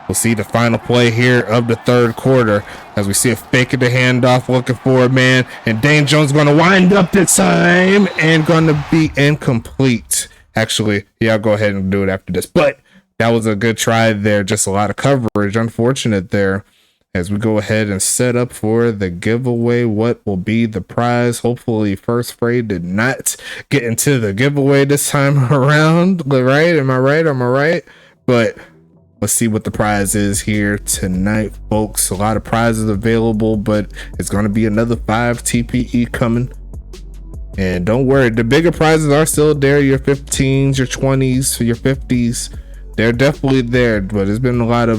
We'll see the final play here of the 3rd quarter as we see a fake of the handoff, looking for a man, and Dane Jones going to wind up this time and going to be incomplete. Actually, yeah, I'll go ahead and do it after this, but that was a good try there. Just a lot of coverage. Unfortunate there as we go ahead and set up for the giveaway. What will be the prize? Hopefully First Fray did not get into the giveaway this time around. Right? Am I right? But let's see what the prize is here tonight, folks. A lot of prizes available, but it's going to be another 5 TPE coming. And don't worry, the bigger prizes are still there. Your 15s, your 20s, your 50s, they're definitely there. But it's been a lot of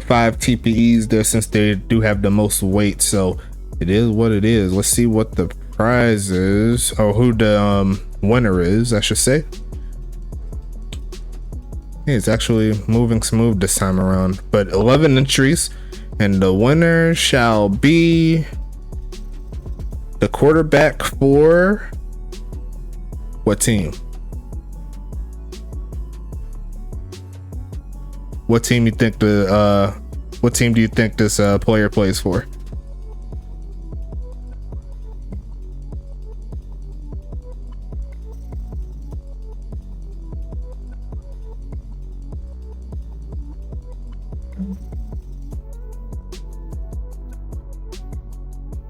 5 TPEs there since they do have the most weight. So it is what it is. Let's see what the prize is, or who the winner is, I should say. Hey, it's actually moving smooth this time around. But 11 entries, and the winner shall be the quarterback for what team? What team do you think this player plays for?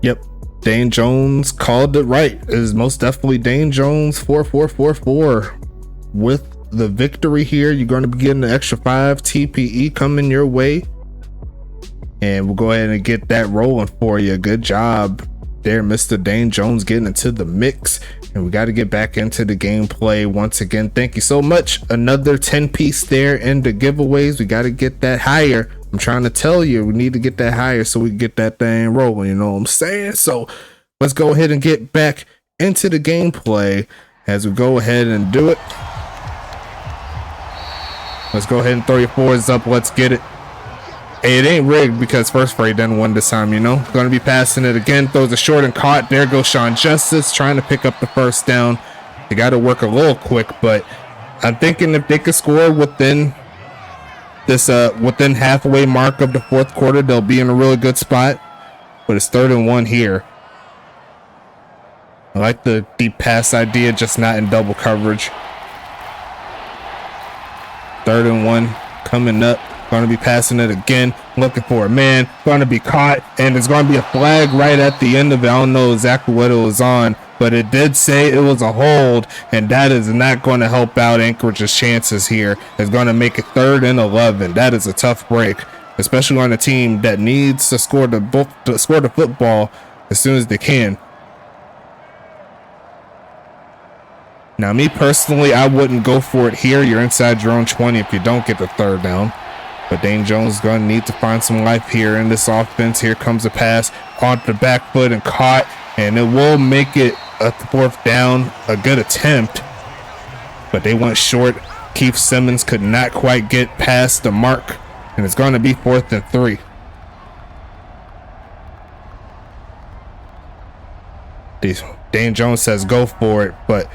Yep, Dane Jones called it right. It is most definitely Dane Jones 4444 with the victory here. You're going to be getting an extra 5 TPE coming your way, and we'll go ahead and get that rolling for you. Good job there, Mr. Dane Jones, getting into the mix. And we got to get back into the gameplay once again. Thank you so much. Another 10 piece there in the giveaways. We got to get that higher. I'm trying to tell you, we need to get that higher so we can get that thing rolling. You know what I'm saying? So let's go ahead and get back into the gameplay as we go ahead and do it. Let's go ahead and throw your forwards up. Let's get it. Hey, it ain't rigged because First Fray didn't win this time, you know. Going to be passing it again. Throws a short and caught. There goes Sean Justice trying to pick up the first down. They got to work a little quick, but I'm thinking if they could score within this within halfway mark of the 4th quarter, they'll be in a really good spot. But it's 3rd and 1 here. I like the deep pass idea, just not in double coverage. 3rd and 1 coming up. Going to be passing it again, looking for a man, going to be caught, and there's going to be a flag right at the end of it. I don't know exactly what it was on, but it did say it was a hold, and that is not going to help out Anchorage's chances here. It's going to make it 3rd and 11. That is a tough break, especially on a team that needs to score the football as soon as they can. Now, me personally, I wouldn't go for it here. You're inside your own 20 if you don't get the 3rd down. But Dane Jones is going to need to find some life here in this offense. Here comes a pass on the back foot and caught, and it will make it a 4th down. A good attempt, but they went short. Keith Simmons could not quite get past the mark, and it's going to be 4th and 3. Dane Jones says go for it, but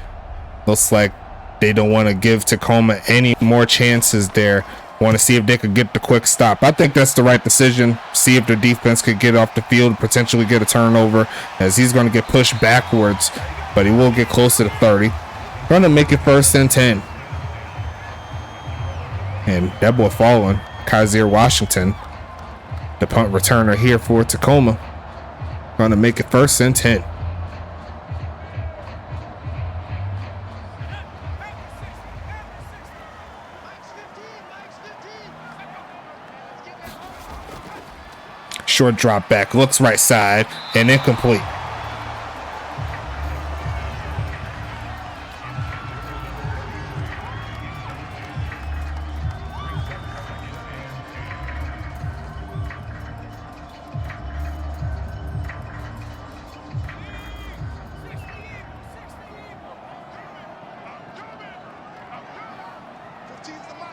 looks like they don't want to give Tacoma any more chances there. Want to see if they could get the quick stop. I think that's the right decision. See if their defense could get off the field, potentially get a turnover, as he's going to get pushed backwards, but he will get closer to 30. Going to make it 1st and 10. And that boy falling, Kaiser Washington. The punt returner here for Tacoma. Going to make it 1st and 10. Short drop back, looks right side, and incomplete.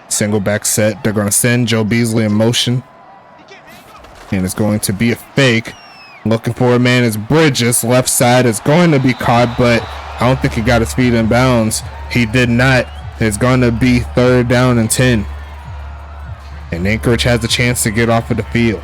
Single back set. They're going to send Joe Beasley in motion. And it's going to be a fake. Looking for a man is Bridges. Left side is going to be caught, but I don't think he got his feet in bounds. He did not. It's going to be 3rd down and 10. And Anchorage has a chance to get off of the field.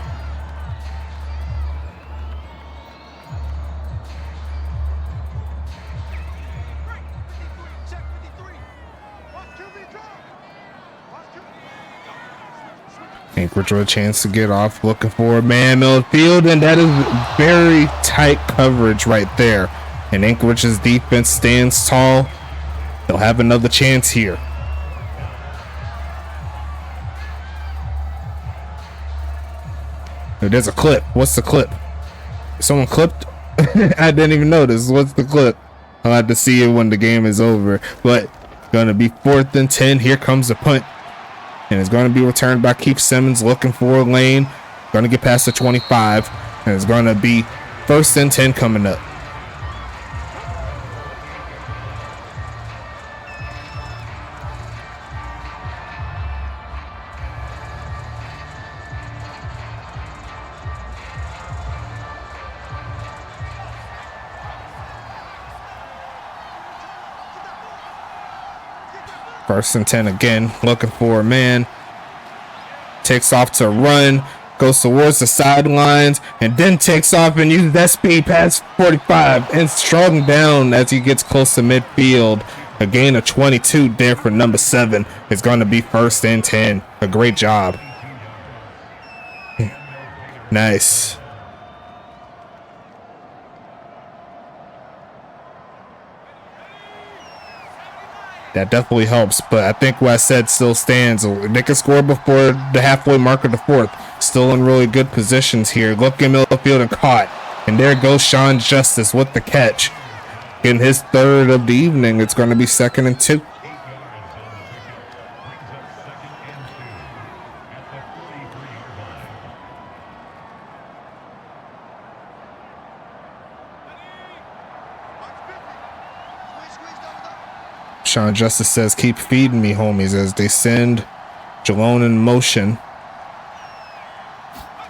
Anchorage with a chance to get off, looking for a man middle of the field, and that is very tight coverage right there. And Anchorage's defense stands tall. They'll have another chance here. Oh, there's a clip. What's the clip? Someone clipped? I didn't even notice. What's the clip? I'll have to see it when the game is over. But gonna be 4th and 10. Here comes the punt. And it's going to be returned by Keith Simmons, looking for a lane. Going to get past the 25. And it's going to be 1st and 10 coming up. First and 10 again, looking for a man. Takes off to run, goes towards the sidelines, and then takes off and uses that speed past 45 and strung down as he gets close to midfield. A gain of 22 there for number 7. It's going to be 1st and 10. A great job. Nice. That definitely helps, but I think what I said still stands. They can score before the halfway mark of the 4th. Still in really good positions here. Looking middle of the field and caught. And there goes Sean Justice with the catch. In his 3rd of the evening, it's going to be 2nd and 2. Sean Justice says, keep feeding me, homies, as they send Jalone in motion.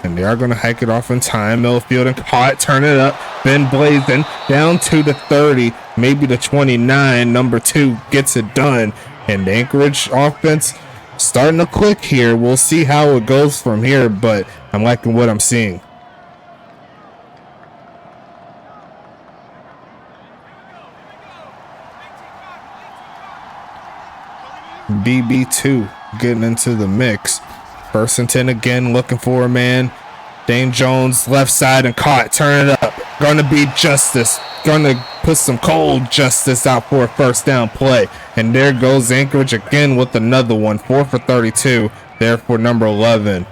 And they are going to hike it off in time. Middle field and caught, turn it up. Ben blazing down to the 30, maybe the 29. Number 2 gets it done. And the Anchorage offense starting to click here. We'll see how it goes from here, but I'm liking what I'm seeing. BB2 getting into the mix. 1st and 10 again, looking for a man. Dane Jones left side and caught, turn it up. Gonna be Justice, gonna put some cold Justice out for a 1st down play. And there goes Anchorage again with another one. 4 for 32 there for number 11.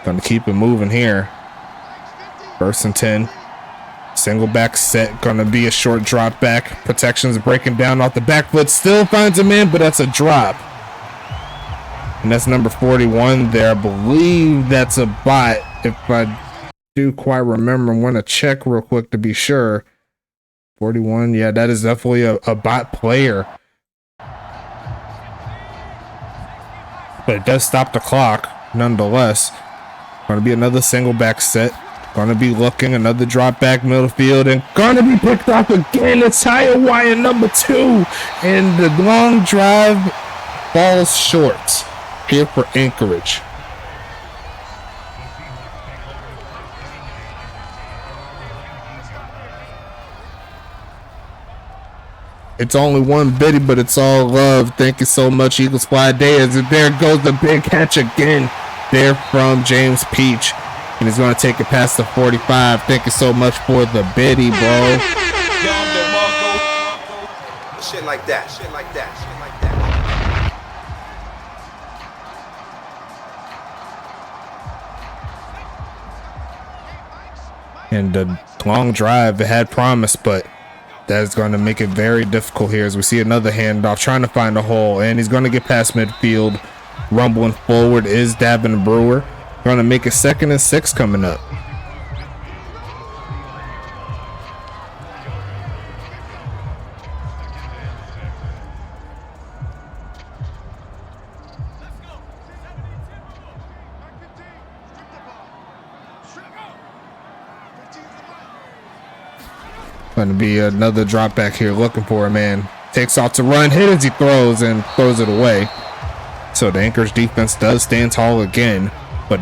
Gonna keep it moving here. 1st and 10. Single back set. Gonna be a short drop back. Protection's breaking down off the back foot. Still finds a man, but that's a drop. And that's number 41 there. I believe that's a bot. If I do quite remember, I'm gonna check real quick to be sure. 41, yeah, that is definitely a bot player. But it does stop the clock nonetheless. Gonna be another single back set. Gonna be looking, another drop back middle field, and gonna be picked off again. It's higher wire number 2, and the long drive falls short here for Anchorage. It's only one biddy, but it's all love. Thank you so much, Eagles Fly Days. And there goes the big catch again there from James Peach. And he's going to take it past the 45. Thank you so much for the biddy, bro.
Shit like that. Shit like that. Shit like that.
And the long drive, it had promise, but that is going to make it very difficult here as we see another handoff trying to find a hole, and he's going to get past midfield. Rumbling forward is Davin Brewer. Going to make it 2nd and 6 coming up. Going to be another drop back here looking for a man. Takes off to run, hit as he throws and throws it away. So the Anchorage defense does stand tall again. But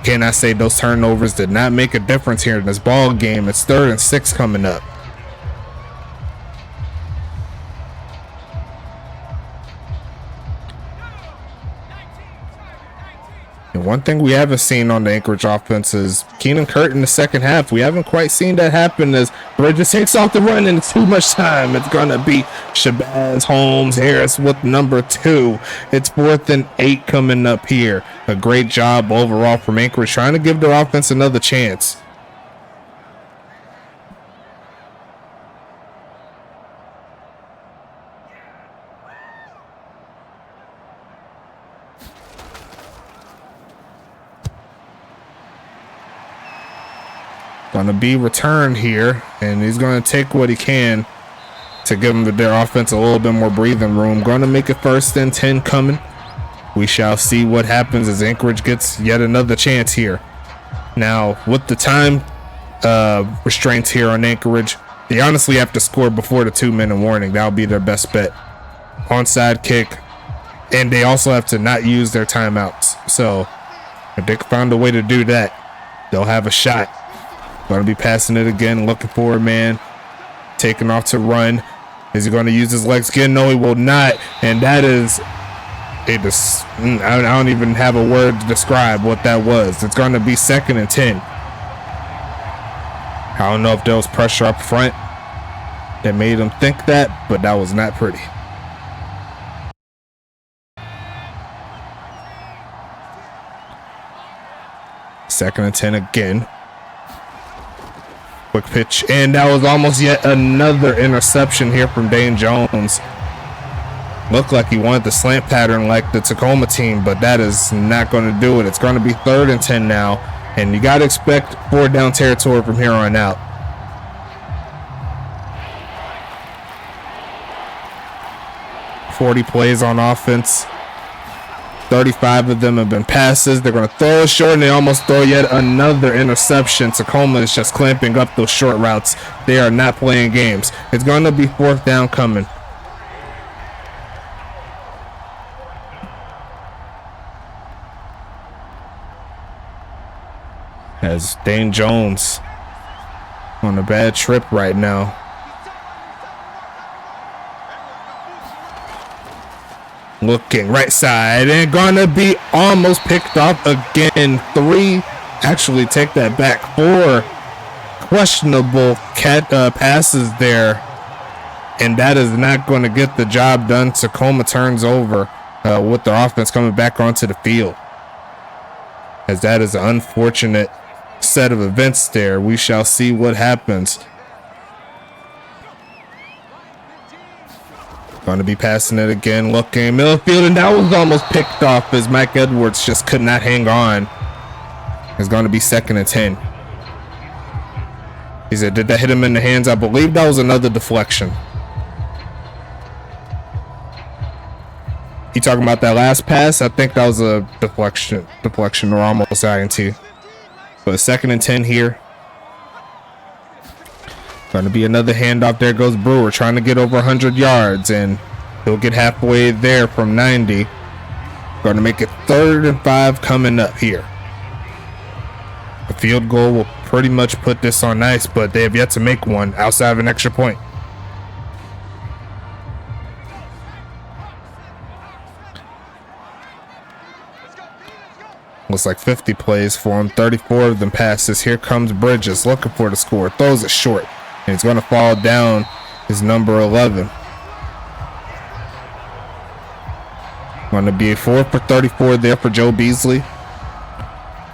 can I say those turnovers did not make a difference here in this ball game. It's 3rd and 6 coming up. And one thing we haven't seen on the Anchorage offense is Keenan Kurt in the second half. We haven't quite seen that happen as Bridges takes off the run and it's too much time. It's going to be Shabazz Holmes Harris with number 2. It's 4th and 8 coming up here. A great job overall from Anchorage trying to give their offense another chance. Going to be returned here, and he's going to take what he can to give them their offense a little bit more breathing room. Going to make it 1st and 10 coming. We shall see what happens as Anchorage gets yet another chance here. Now, with the time restraints here on Anchorage, they honestly have to score before the 2-minute warning. That'll be their best bet. Onside kick, and they also have to not use their timeouts. So, if they can find a way to do that, they'll have a shot. Going to be passing it again, looking for a man. Taking off to run. Is he going to use his legs again? No, he will not. And that is... I don't even have a word to describe what that was. It's going to be 2nd and 10. I don't know if there was pressure up front that made him think that, but that was not pretty. Second and 10 again. Quick pitch, and that was almost yet another interception here from Dane Jones. Looked like he wanted the slant pattern like the Tacoma team, but that is not going to do it. It's going to be 3rd and 10 now, and you got to expect 4 down territory from here on out. $40 plays on offense. 35 of them have been passes. They're going to throw it short, and they almost throw yet another interception. Tacoma is just clamping up those short routes. They are not playing games. It's going to be 4th down coming. As Dane Jones on a bad trip right now. Looking right side and gonna be almost picked off again. 3, actually take that back, 4 questionable passes there, and that is not going to get the job done. Tacoma turns over with their offense coming back onto the field, as that is an unfortunate set of events there. We shall see what happens. Going to be passing it again, looking midfield, and that was almost picked off as Mike Edwards just could not hang on. It's going to be 2nd and 10. He said, did that hit him in the hands? I believe that was another deflection. You talking about that last pass? I think that was a deflection or almost INT. But 2nd and 10 here. Going to be another handoff. There goes Brewer trying to get over 100 yards, and he'll get halfway there from 90. Going to make it 3rd and 5 coming up here. A field goal will pretty much put this on ice, but they have yet to make one outside of an extra point. almost like 50 plays for him. 34 of them passes. Here comes Bridges looking for the score. Throws it short. And he's going to fall down. His number 11. Going to be a 4 for 34 there for Joe Beasley.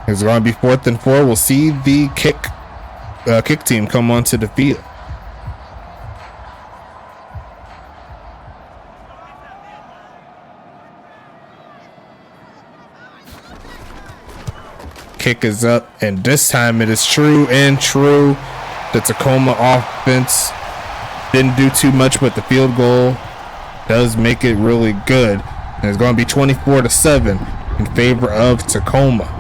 It's going to be 4th and 4. We'll see the kick team come onto the field. Kick is up, and this time it is true and true. The Tacoma offense didn't do too much, but the field goal does make it really good. And it's going to be 24-7 in favor of Tacoma.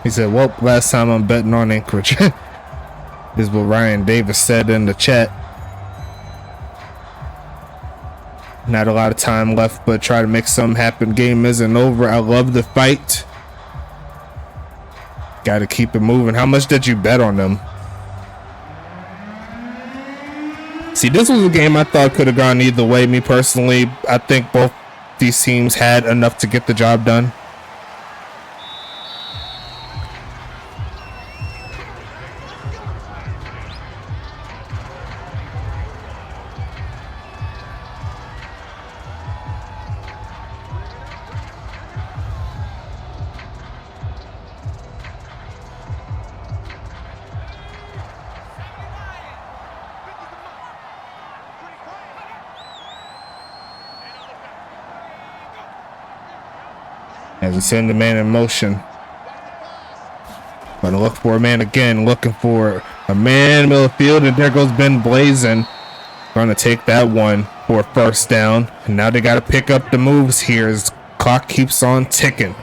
He said, well, last time I'm betting on Anchorage. Is what Ryan Davis said in the chat. Not a lot of time left, but try to make something happen. Game isn't over. I love the fight. Got to keep it moving. How much did you bet on them? See, this was a game I thought could have gone either way. Me personally, I think both these teams had enough to get the job done. As we send the man in motion. Going to look for a man again. Looking for a man in the middle of the field. And there goes Ben Blazin. Going to take that one for a first down. And now they got to pick up the moves here as clock keeps on ticking.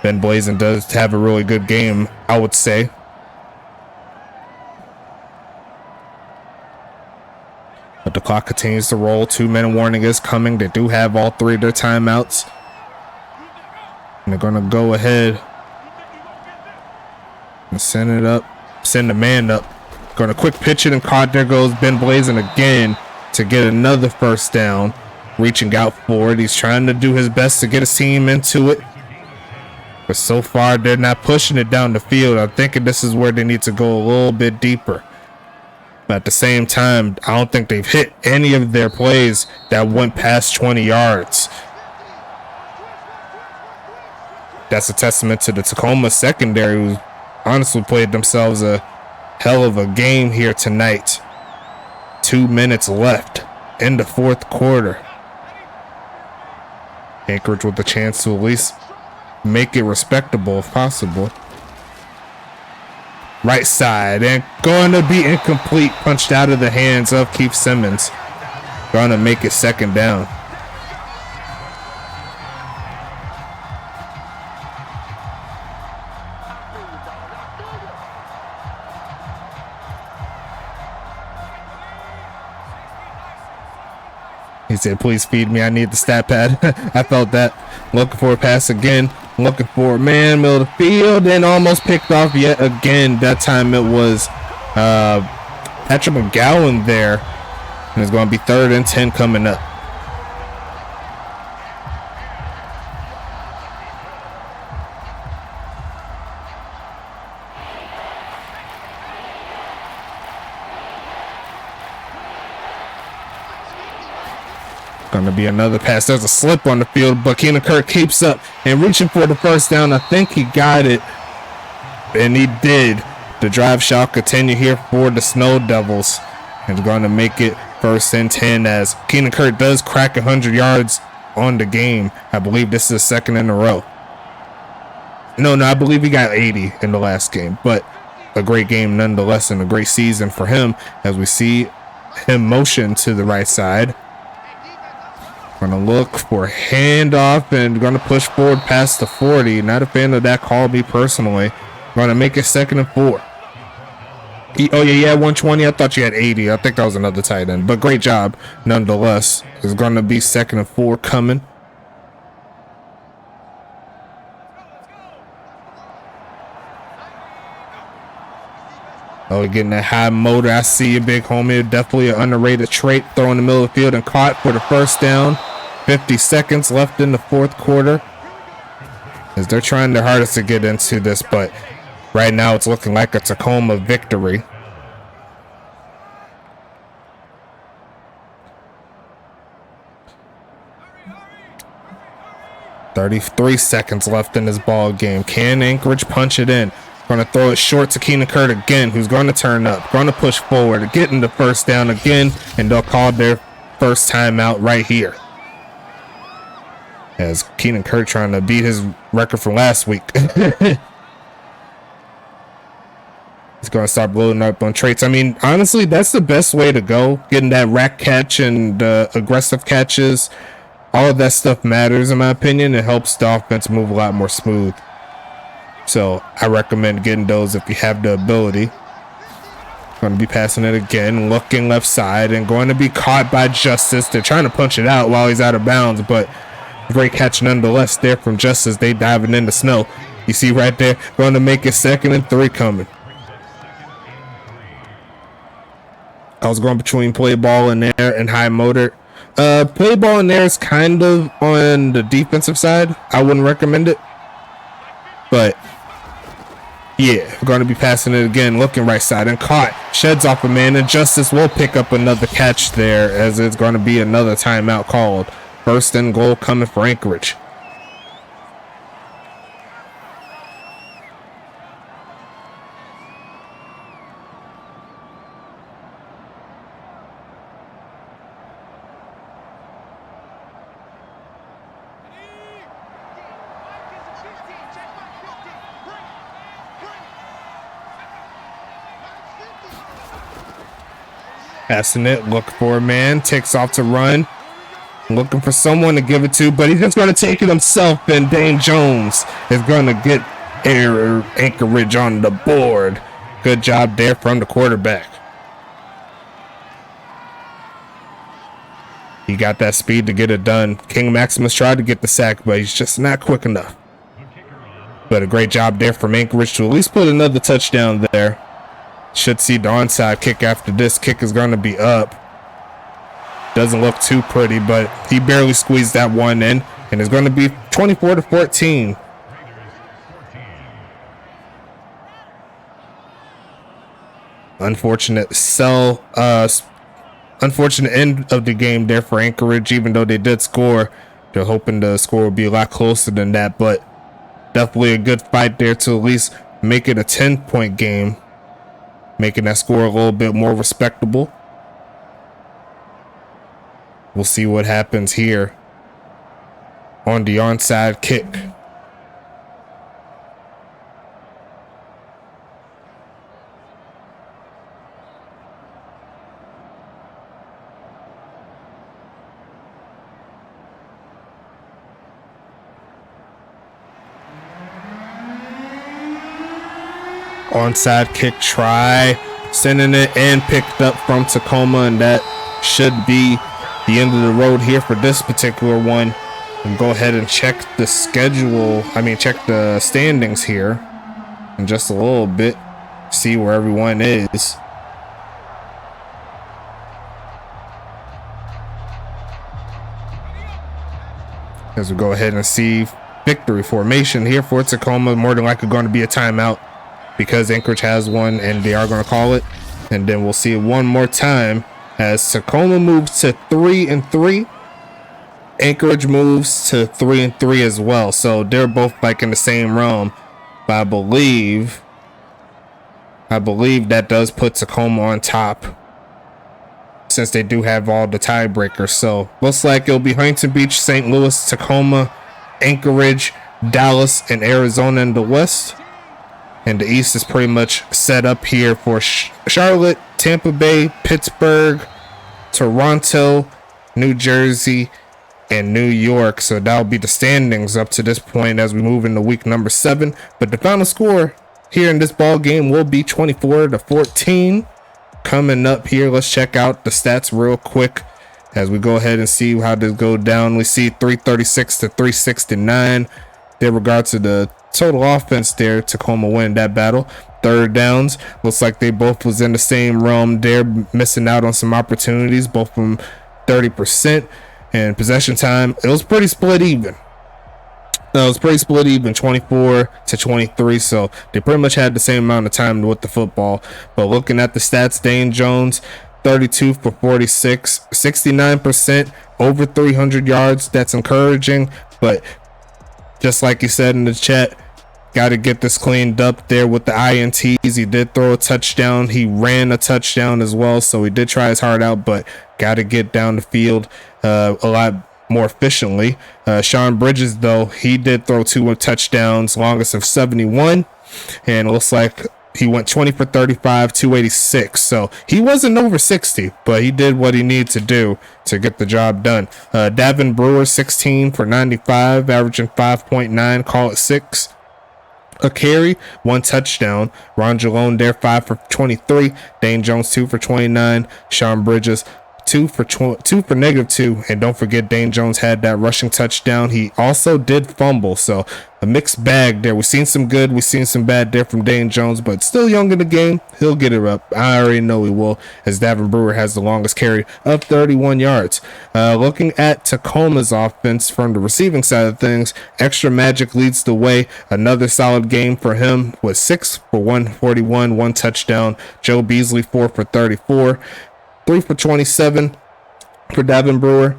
Ben Blazin does have a really good game, I would say. But the clock continues to roll. 2-minute warning is coming. They do have all 3 of their timeouts. And they're going to go ahead and send it up. Send the man up. Going to quick pitch it and caught. There goes Ben Blazin again to get another first down. Reaching out for it. He's trying to do his best to get his team into it. But so far, they're not pushing it down the field. I'm thinking this is where they need to go a little bit deeper. But at the same time, I don't think they've hit any of their plays that went past 20 yards. That's a testament to the Tacoma secondary, who honestly played themselves a hell of a game here tonight. 2 minutes left in the 4th quarter. Anchorage with the chance to at least make it respectable if possible. Right side, and going to be incomplete. Punched out of the hands of Keith Simmons. Going to make it 2nd down. He said, please feed me. I need the stat pad. I felt that. Looking for a pass again. Looking for a man, middle of the field, and almost picked off yet again. That time it was Patrick McGowan there. And it's going to be 3rd and 10 coming up. Going to be another pass. There's a slip on the field, but Keenan Kirk keeps up and reaching for the first down. I think he got it, and he did. The drive shall continue here for the Snow Devils. And going to make it 1st and 10 as Keenan Kirk does crack 100 yards on the game. I believe this is the 2nd in a row. No, I believe he got 80 in the last game, but a great game nonetheless and a great season for him as we see him motion to the right side. Going to look for handoff and going to push forward past the 40. Not a fan of that call, me personally. Going to make it 2nd and 4. Oh, yeah, you had 120. I thought you had 80. I think that was another tight end. But great job, nonetheless. It's going to be 2nd and 4 coming. Oh, getting that high motor. I see you, big homie. Definitely an underrated trait. Throw in the middle of the field and caught for the first down. 50 seconds left in the 4th quarter. As they're trying their hardest to get into this, but right now it's looking like a Tacoma victory. $33 seconds left in this ball game. Can Anchorage punch it in? Going to throw it short to Keenan Kurt again, who's going to turn up, going to push forward, getting the first down again, and they'll call their first timeout right here. As Keenan Kurt trying to beat his record from last week. He's going to start blowing up on traits. I mean, honestly, that's the best way to go. Getting that rack catch and aggressive catches. All of that stuff matters, in my opinion. It helps the offense move a lot more smooth. So I recommend getting those if you have the ability. Going to be passing it again, looking left side, and going to be caught by Justice. They're trying to punch it out while he's out of bounds, but great catch nonetheless there from Justice. They diving in the snow. You see right there, going to make it 2nd and 3 coming. I was going between play ball in there and high motor. Play ball in there is kind of on the defensive side. I wouldn't recommend it. But yeah, we're going to be passing it again, looking right side and caught. Sheds off a man, and Justice will pick up another catch there as it's going to be another timeout called. 1st and goal coming for Anchorage. Passing it, look for a man, takes off to run. Looking for someone to give it to, but he's just going to take it himself, and Dane Jones is going to get Anchorage on the board. Good job there from the quarterback. He got that speed to get it done. King Maximus tried to get the sack, but he's just not quick enough. But a great job there from Anchorage to at least put another touchdown there. Should see the onside kick after this. Kick is going to be up. Doesn't look too pretty, but he barely squeezed that one in, and it's going to be 24-14. Unfortunate end of the game there for Anchorage. Even though they did score, they're hoping the score will be a lot closer than that, but definitely a good fight there to at least make it a 10-point game, making that score a little bit more respectable. We'll see what happens here on the onside kick. Onside kick try, sending it and picked up from Tacoma, and that should be the end of the road here for this particular one. And go ahead and check the schedule. Check the standings here in just a little bit. See where everyone is. As we go ahead and see victory formation here for Tacoma. More than likely going to be a timeout because Anchorage has one and they are going to call it. And then we'll see it one more time as Tacoma moves to 3-3. Anchorage moves to 3-3 as well. So they're both like in the same realm. But I believe that does put Tacoma on top, since they do have all the tiebreakers. So looks like it'll be Huntington Beach, St. Louis, Tacoma, Anchorage, Dallas, and Arizona in the West. And the East is pretty much set up here for Charlotte, Tampa Bay, Pittsburgh, Toronto, New Jersey, and New York. So that'll be the standings up to this point as we move into week number 7. But the final score here in this ball game will be 24-14. Coming up here, let's check out the stats real quick as we go ahead and see how this go down. We see 336 to 369. In regards to the total offense there, Tacoma win that battle. Third downs, looks like they both was in the same realm. They're missing out on some opportunities, both from 30%. And possession time, it was pretty split even. 24 to 23. So they pretty much had the same amount of time with the football. But looking at the stats, Dane Jones, 32 for 46, 69%, over 300 yards. That's encouraging. But just like you said in the chat, got to get this cleaned up there with the INTs. He did throw a touchdown. He ran a touchdown as well. So he did try his heart out, but got to get down the field a lot more efficiently. Sean Bridges, though, he did throw 2 touchdowns, longest of 71. And it looks like he went 20 for 35, 286. So he wasn't over 60, but he did what he needed to do to get the job done. Davin Brewer, 16 for 95, averaging 5.9, call it 6 a carry, 1 touchdown. Ron Jalone there, 5 for 23. Dane Jones, 2 for 29. Sean Bridges, 2 for -2. And don't forget, Dane Jones had that rushing touchdown. He also did fumble, so a mixed bag there. We've seen some good, we've seen some bad there from Dane Jones, but still young in the game. He'll get it up. I already know he will, as Davin Brewer has the longest carry of 31 yards. Looking at Tacoma's offense from the receiving side of things, Extra Magic leads the way. Another solid game for him with 6 for 141, 1 touchdown. Joe Beasley, 4 for 34. 3 for 27 for Davin Brewer.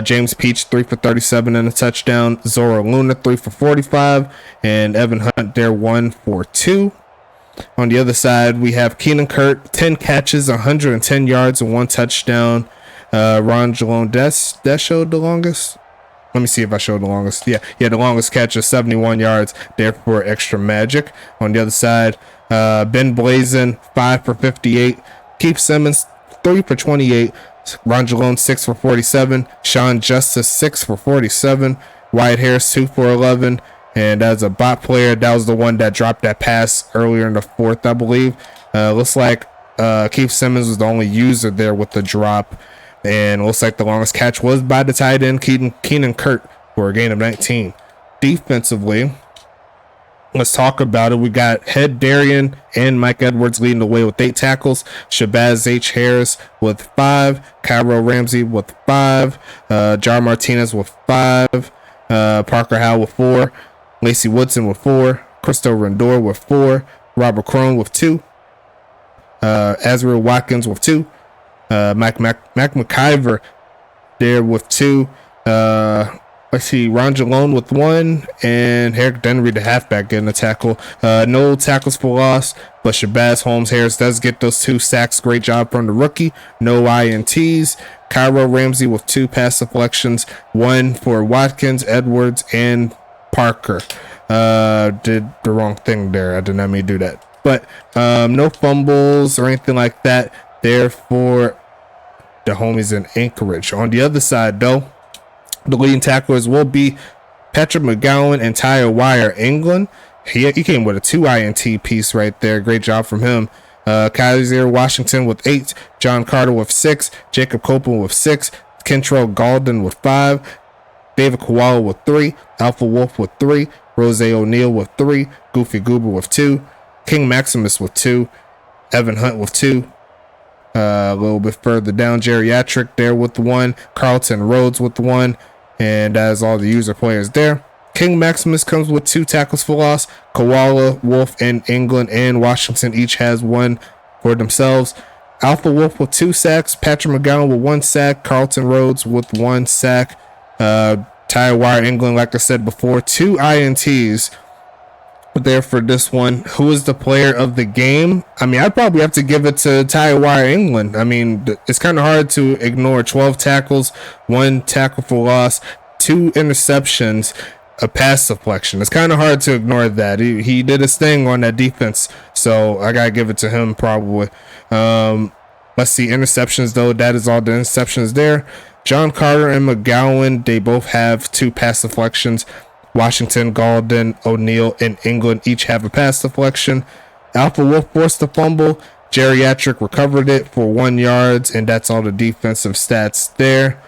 James Peach, 3 for 37 and a touchdown. Zora Luna, 3 for 45. And Evan Hunt there, 1 for 2. On the other side, we have Keenan Kurt, 10 catches, 110 yards, and 1 touchdown. Ron Jalone, that showed the longest. Let me see if I showed the longest. Yeah, the longest catch is 71 yards there for Extra Magic. On the other side, Ben Blazin, 5 for 58. Keith Simmons, 3 for 28. Ron Jalone, 6 for 47. Sean Justice, 6 for 47. Wyatt Harris, 2 for 11. And as a bot player, that was the one that dropped that pass earlier in the 4th, I believe. Looks like Keith Simmons was the only user there with the drop. And looks like the longest catch was by the tight end, Keenan Kurt, for a gain of 19. Defensively, let's talk about it. We got Head Darian and Mike Edwards leading the way with 8 tackles. Shabazz H. Harris with 5. Cairo Ramsey with 5. Jar Martinez with 5. Parker Howell with 4. Lacey Woodson with 4. Christo Rendor with 4. Robert Crone with 2. Azrael Watkins with 2. Mac McIver there with 2. Let's see, Ron Jalone with 1, and Herrick Denry, the halfback, getting a tackle. No tackles for loss, but Shabazz Holmes Harris does get those 2 sacks. Great job from the rookie. No INTs. Cairo Ramsey with 2 pass deflections, 1 for Watkins, Edwards, and Parker. Did the wrong thing there. I did not mean to do that. But no fumbles or anything like that there for the homies in Anchorage. On the other side, though, the leading tacklers will be Patrick McGowan and Tyre Wire England. He came with a 2 INT piece right there. Great job from him. Kaiser Washington with 8. John Carter with 6. Jacob Copeland with 6. Kentrell Galden with 5. David Koala with 3. Alpha Wolf with 3. Rose O'Neal with 3. Goofy Goober with 2. King Maximus with 2. Evan Hunt with 2. A little bit further down, Geriatric there with 1. Carlton Rhodes with 1. And as all the user players there. King Maximus comes with 2 tackles for loss. Koala, Wolf, and England and Washington each has 1 for themselves. Alpha Wolf with 2 sacks. Patrick McGowan with 1 sack. Carlton Rhodes with 1 sack. Tyre Wire England, like I said before, 2 INTs there for this one. Who is the player of the game? I mean, I'd probably have to give it to Tyre Wire England. I mean, it's kind of hard to ignore 12 tackles, 1 tackle for loss, 2 interceptions, a pass deflection. It's kind of hard to ignore that. He did his thing on that defense, so I gotta give it to him probably. Let's see, interceptions though. That is all the interceptions there. John Carter and McGowan, they both have 2 pass deflections. Washington, Golden, O'Neal, and England each have a pass deflection. Alpha Wolf forced the fumble. Geriatric recovered it for 1 yard, and that's all the defensive stats there.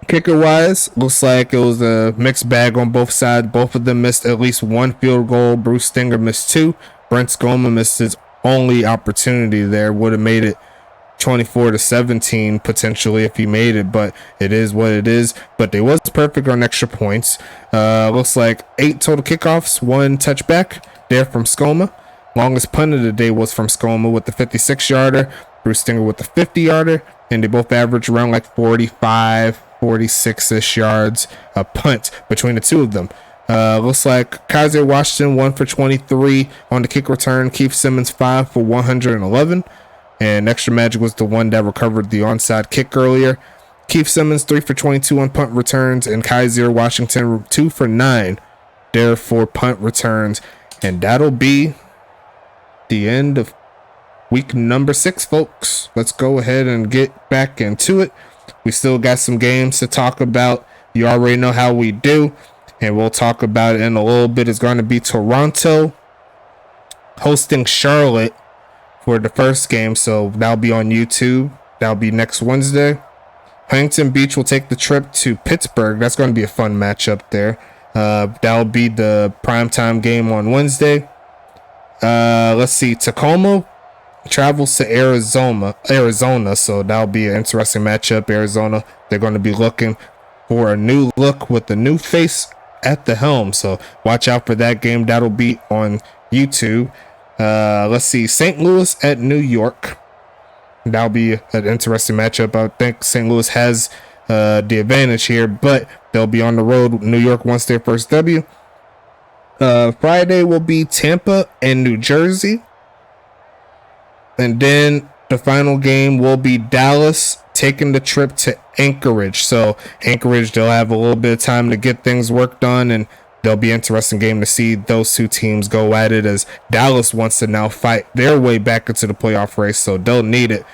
Kicker wise, looks like it was a mixed bag on both sides. Both of them missed at least 1 field goal. Bruce Stinger missed 2. Brent Skoma missed his only opportunity there. Would have made it 24-17 potentially if he made it, but it is what it is. But they was perfect on extra points. Looks like 8 total kickoffs, 1 touchback there from Skoma. Longest punt of the day was from Skoma with the 56-yarder, Bruce Stinger with the 50-yarder, and they both averaged around like 45, 46-ish yards a punt between the two of them. Looks like Kaiser Washington 1 for 23 on the kick return. Keith Simmons 5 for 111. And Extra Magic was the one that recovered the onside kick earlier. Keith Simmons 3 for 22 on punt returns. And Kaiser Washington 2 for 9 there for punt returns. And that'll be the end of week number 6, folks. Let's go ahead and get back into it. We still got some games to talk about. You already know how we do. And we'll talk about it in a little bit. It's going to be Toronto hosting Charlotte for the first game. So that'll be on YouTube. That'll be next Wednesday. Huntington Beach will take the trip to Pittsburgh. That's going to be a fun matchup there. That'll be the primetime game on Wednesday. Let's see. Tacoma travels to Arizona. So that'll be an interesting matchup. Arizona, they're going to be looking for a new look with a new face at the helm. So watch out for that game. That'll be on YouTube. Let's see. St. Louis at New York. That'll be an interesting matchup. I think St. Louis has the advantage here, but they'll be on the road. New York wants their first W. Friday will be Tampa and New Jersey. And then the final game will be Dallas taking the trip to Anchorage. So Anchorage, they'll have a little bit of time to get things worked on, and there'll be an interesting game to see those two teams go at it, as Dallas wants to now fight their way back into the playoff race, so they'll need it.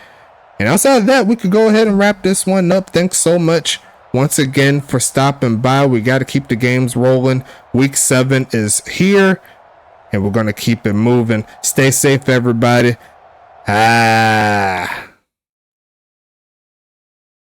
And outside of that, we could go ahead and wrap this one up. Thanks so much once again for stopping by. We got to keep the games rolling. Week 7 is here, and we're going to keep it moving. Stay safe, everybody.